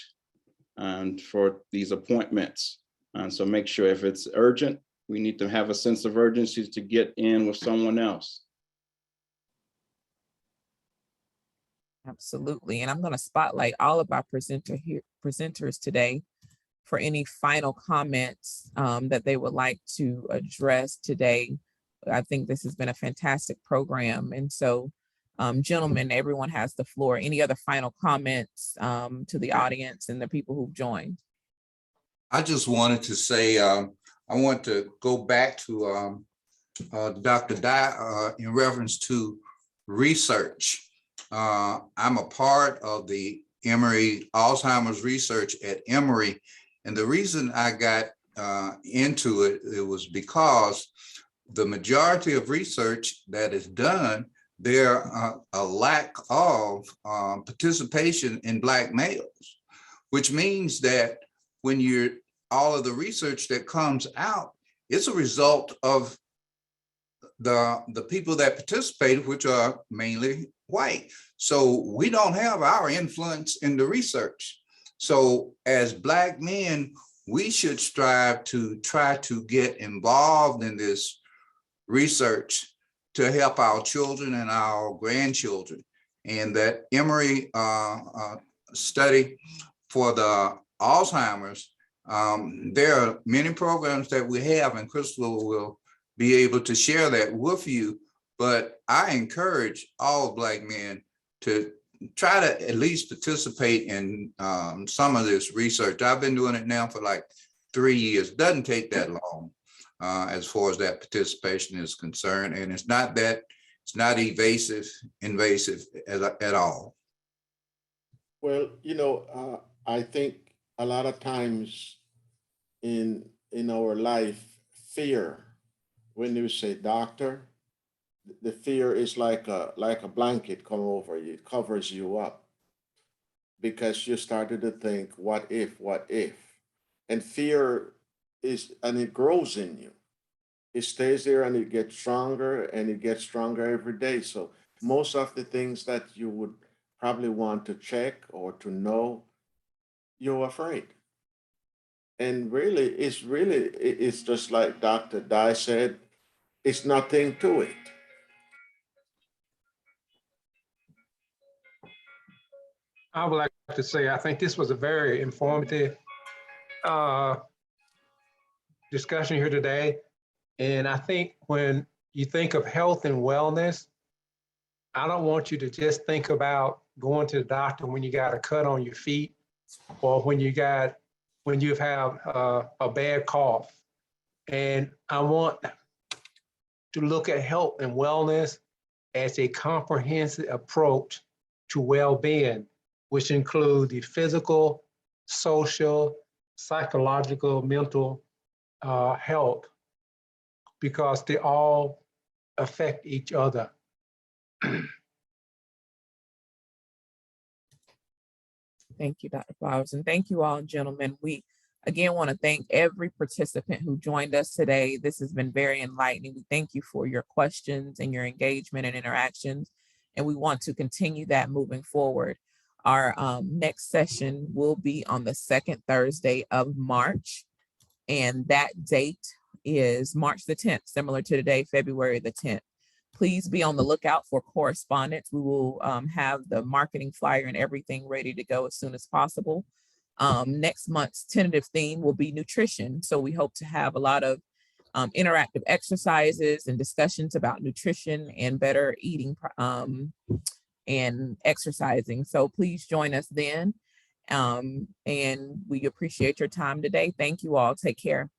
[SPEAKER 8] for these appointments. So make sure if it's urgent, we need to have a sense of urgency to get in with someone else.
[SPEAKER 1] Absolutely. And I'm going to spotlight all of our presenters today for any final comments that they would like to address today. I think this has been a fantastic program. And so, gentlemen, everyone has the floor. Any other final comments to the audience and the people who've joined?
[SPEAKER 3] I just wanted to say, I want to go back to Dr. Dye in reference to research. I'm a part of the Emory Alzheimer's research at Emory. And the reason I got into it was because the majority of research that is done, there a lack of participation in Black males, which means that when all of the research that comes out, it's a result of the people that participate, which are mainly white. So we don't have our influence in the research. So as Black men, we should strive to try to get involved in this research to help our children and our grandchildren. And that Emory study for the Alzheimer's, there are many programs that we have, and Crystal will be able to share that with you. But I encourage all Black men to try to at least participate in some of this research. I've been doing it now for like 3 years. Doesn't take that long as far as that participation is concerned. And it's not invasive at all.
[SPEAKER 5] Well, I think a lot of times in our life, fear, when you say doctor, the fear is like a blanket come over you, it covers you up because you started to think, what if? And fear and it grows in you. It stays there and it gets stronger every day. So most of the things that you would probably want to check or to know, you're afraid. And really, it's just like Dr. Dye said, it's nothing to it.
[SPEAKER 2] I would like to say, I think this was a very informative discussion here today. And I think when you think of health and wellness, I don't want you to just think about going to the doctor when you got a cut on your feet or when you've had a bad cough. And I want to look at health and wellness as a comprehensive approach to well-being, which include the physical, social, psychological, mental health, because they all affect each other.
[SPEAKER 1] Thank you, Dr. Flowers, and thank you all, gentlemen. We again want to thank every participant who joined us today. This has been very enlightening. We thank you for your questions and your engagement and interactions, and we want to continue that moving forward. Our next session will be on the second Thursday of March, and that date is March the 10th, similar to today, February the 10th. Please be on the lookout for correspondence. We will have the marketing flyer and everything ready to go as soon as possible. Next month's tentative theme will be nutrition. So we hope to have a lot of interactive exercises and discussions about nutrition and better eating and exercising. So please join us then. And we appreciate your time today. Thank you all. Take care.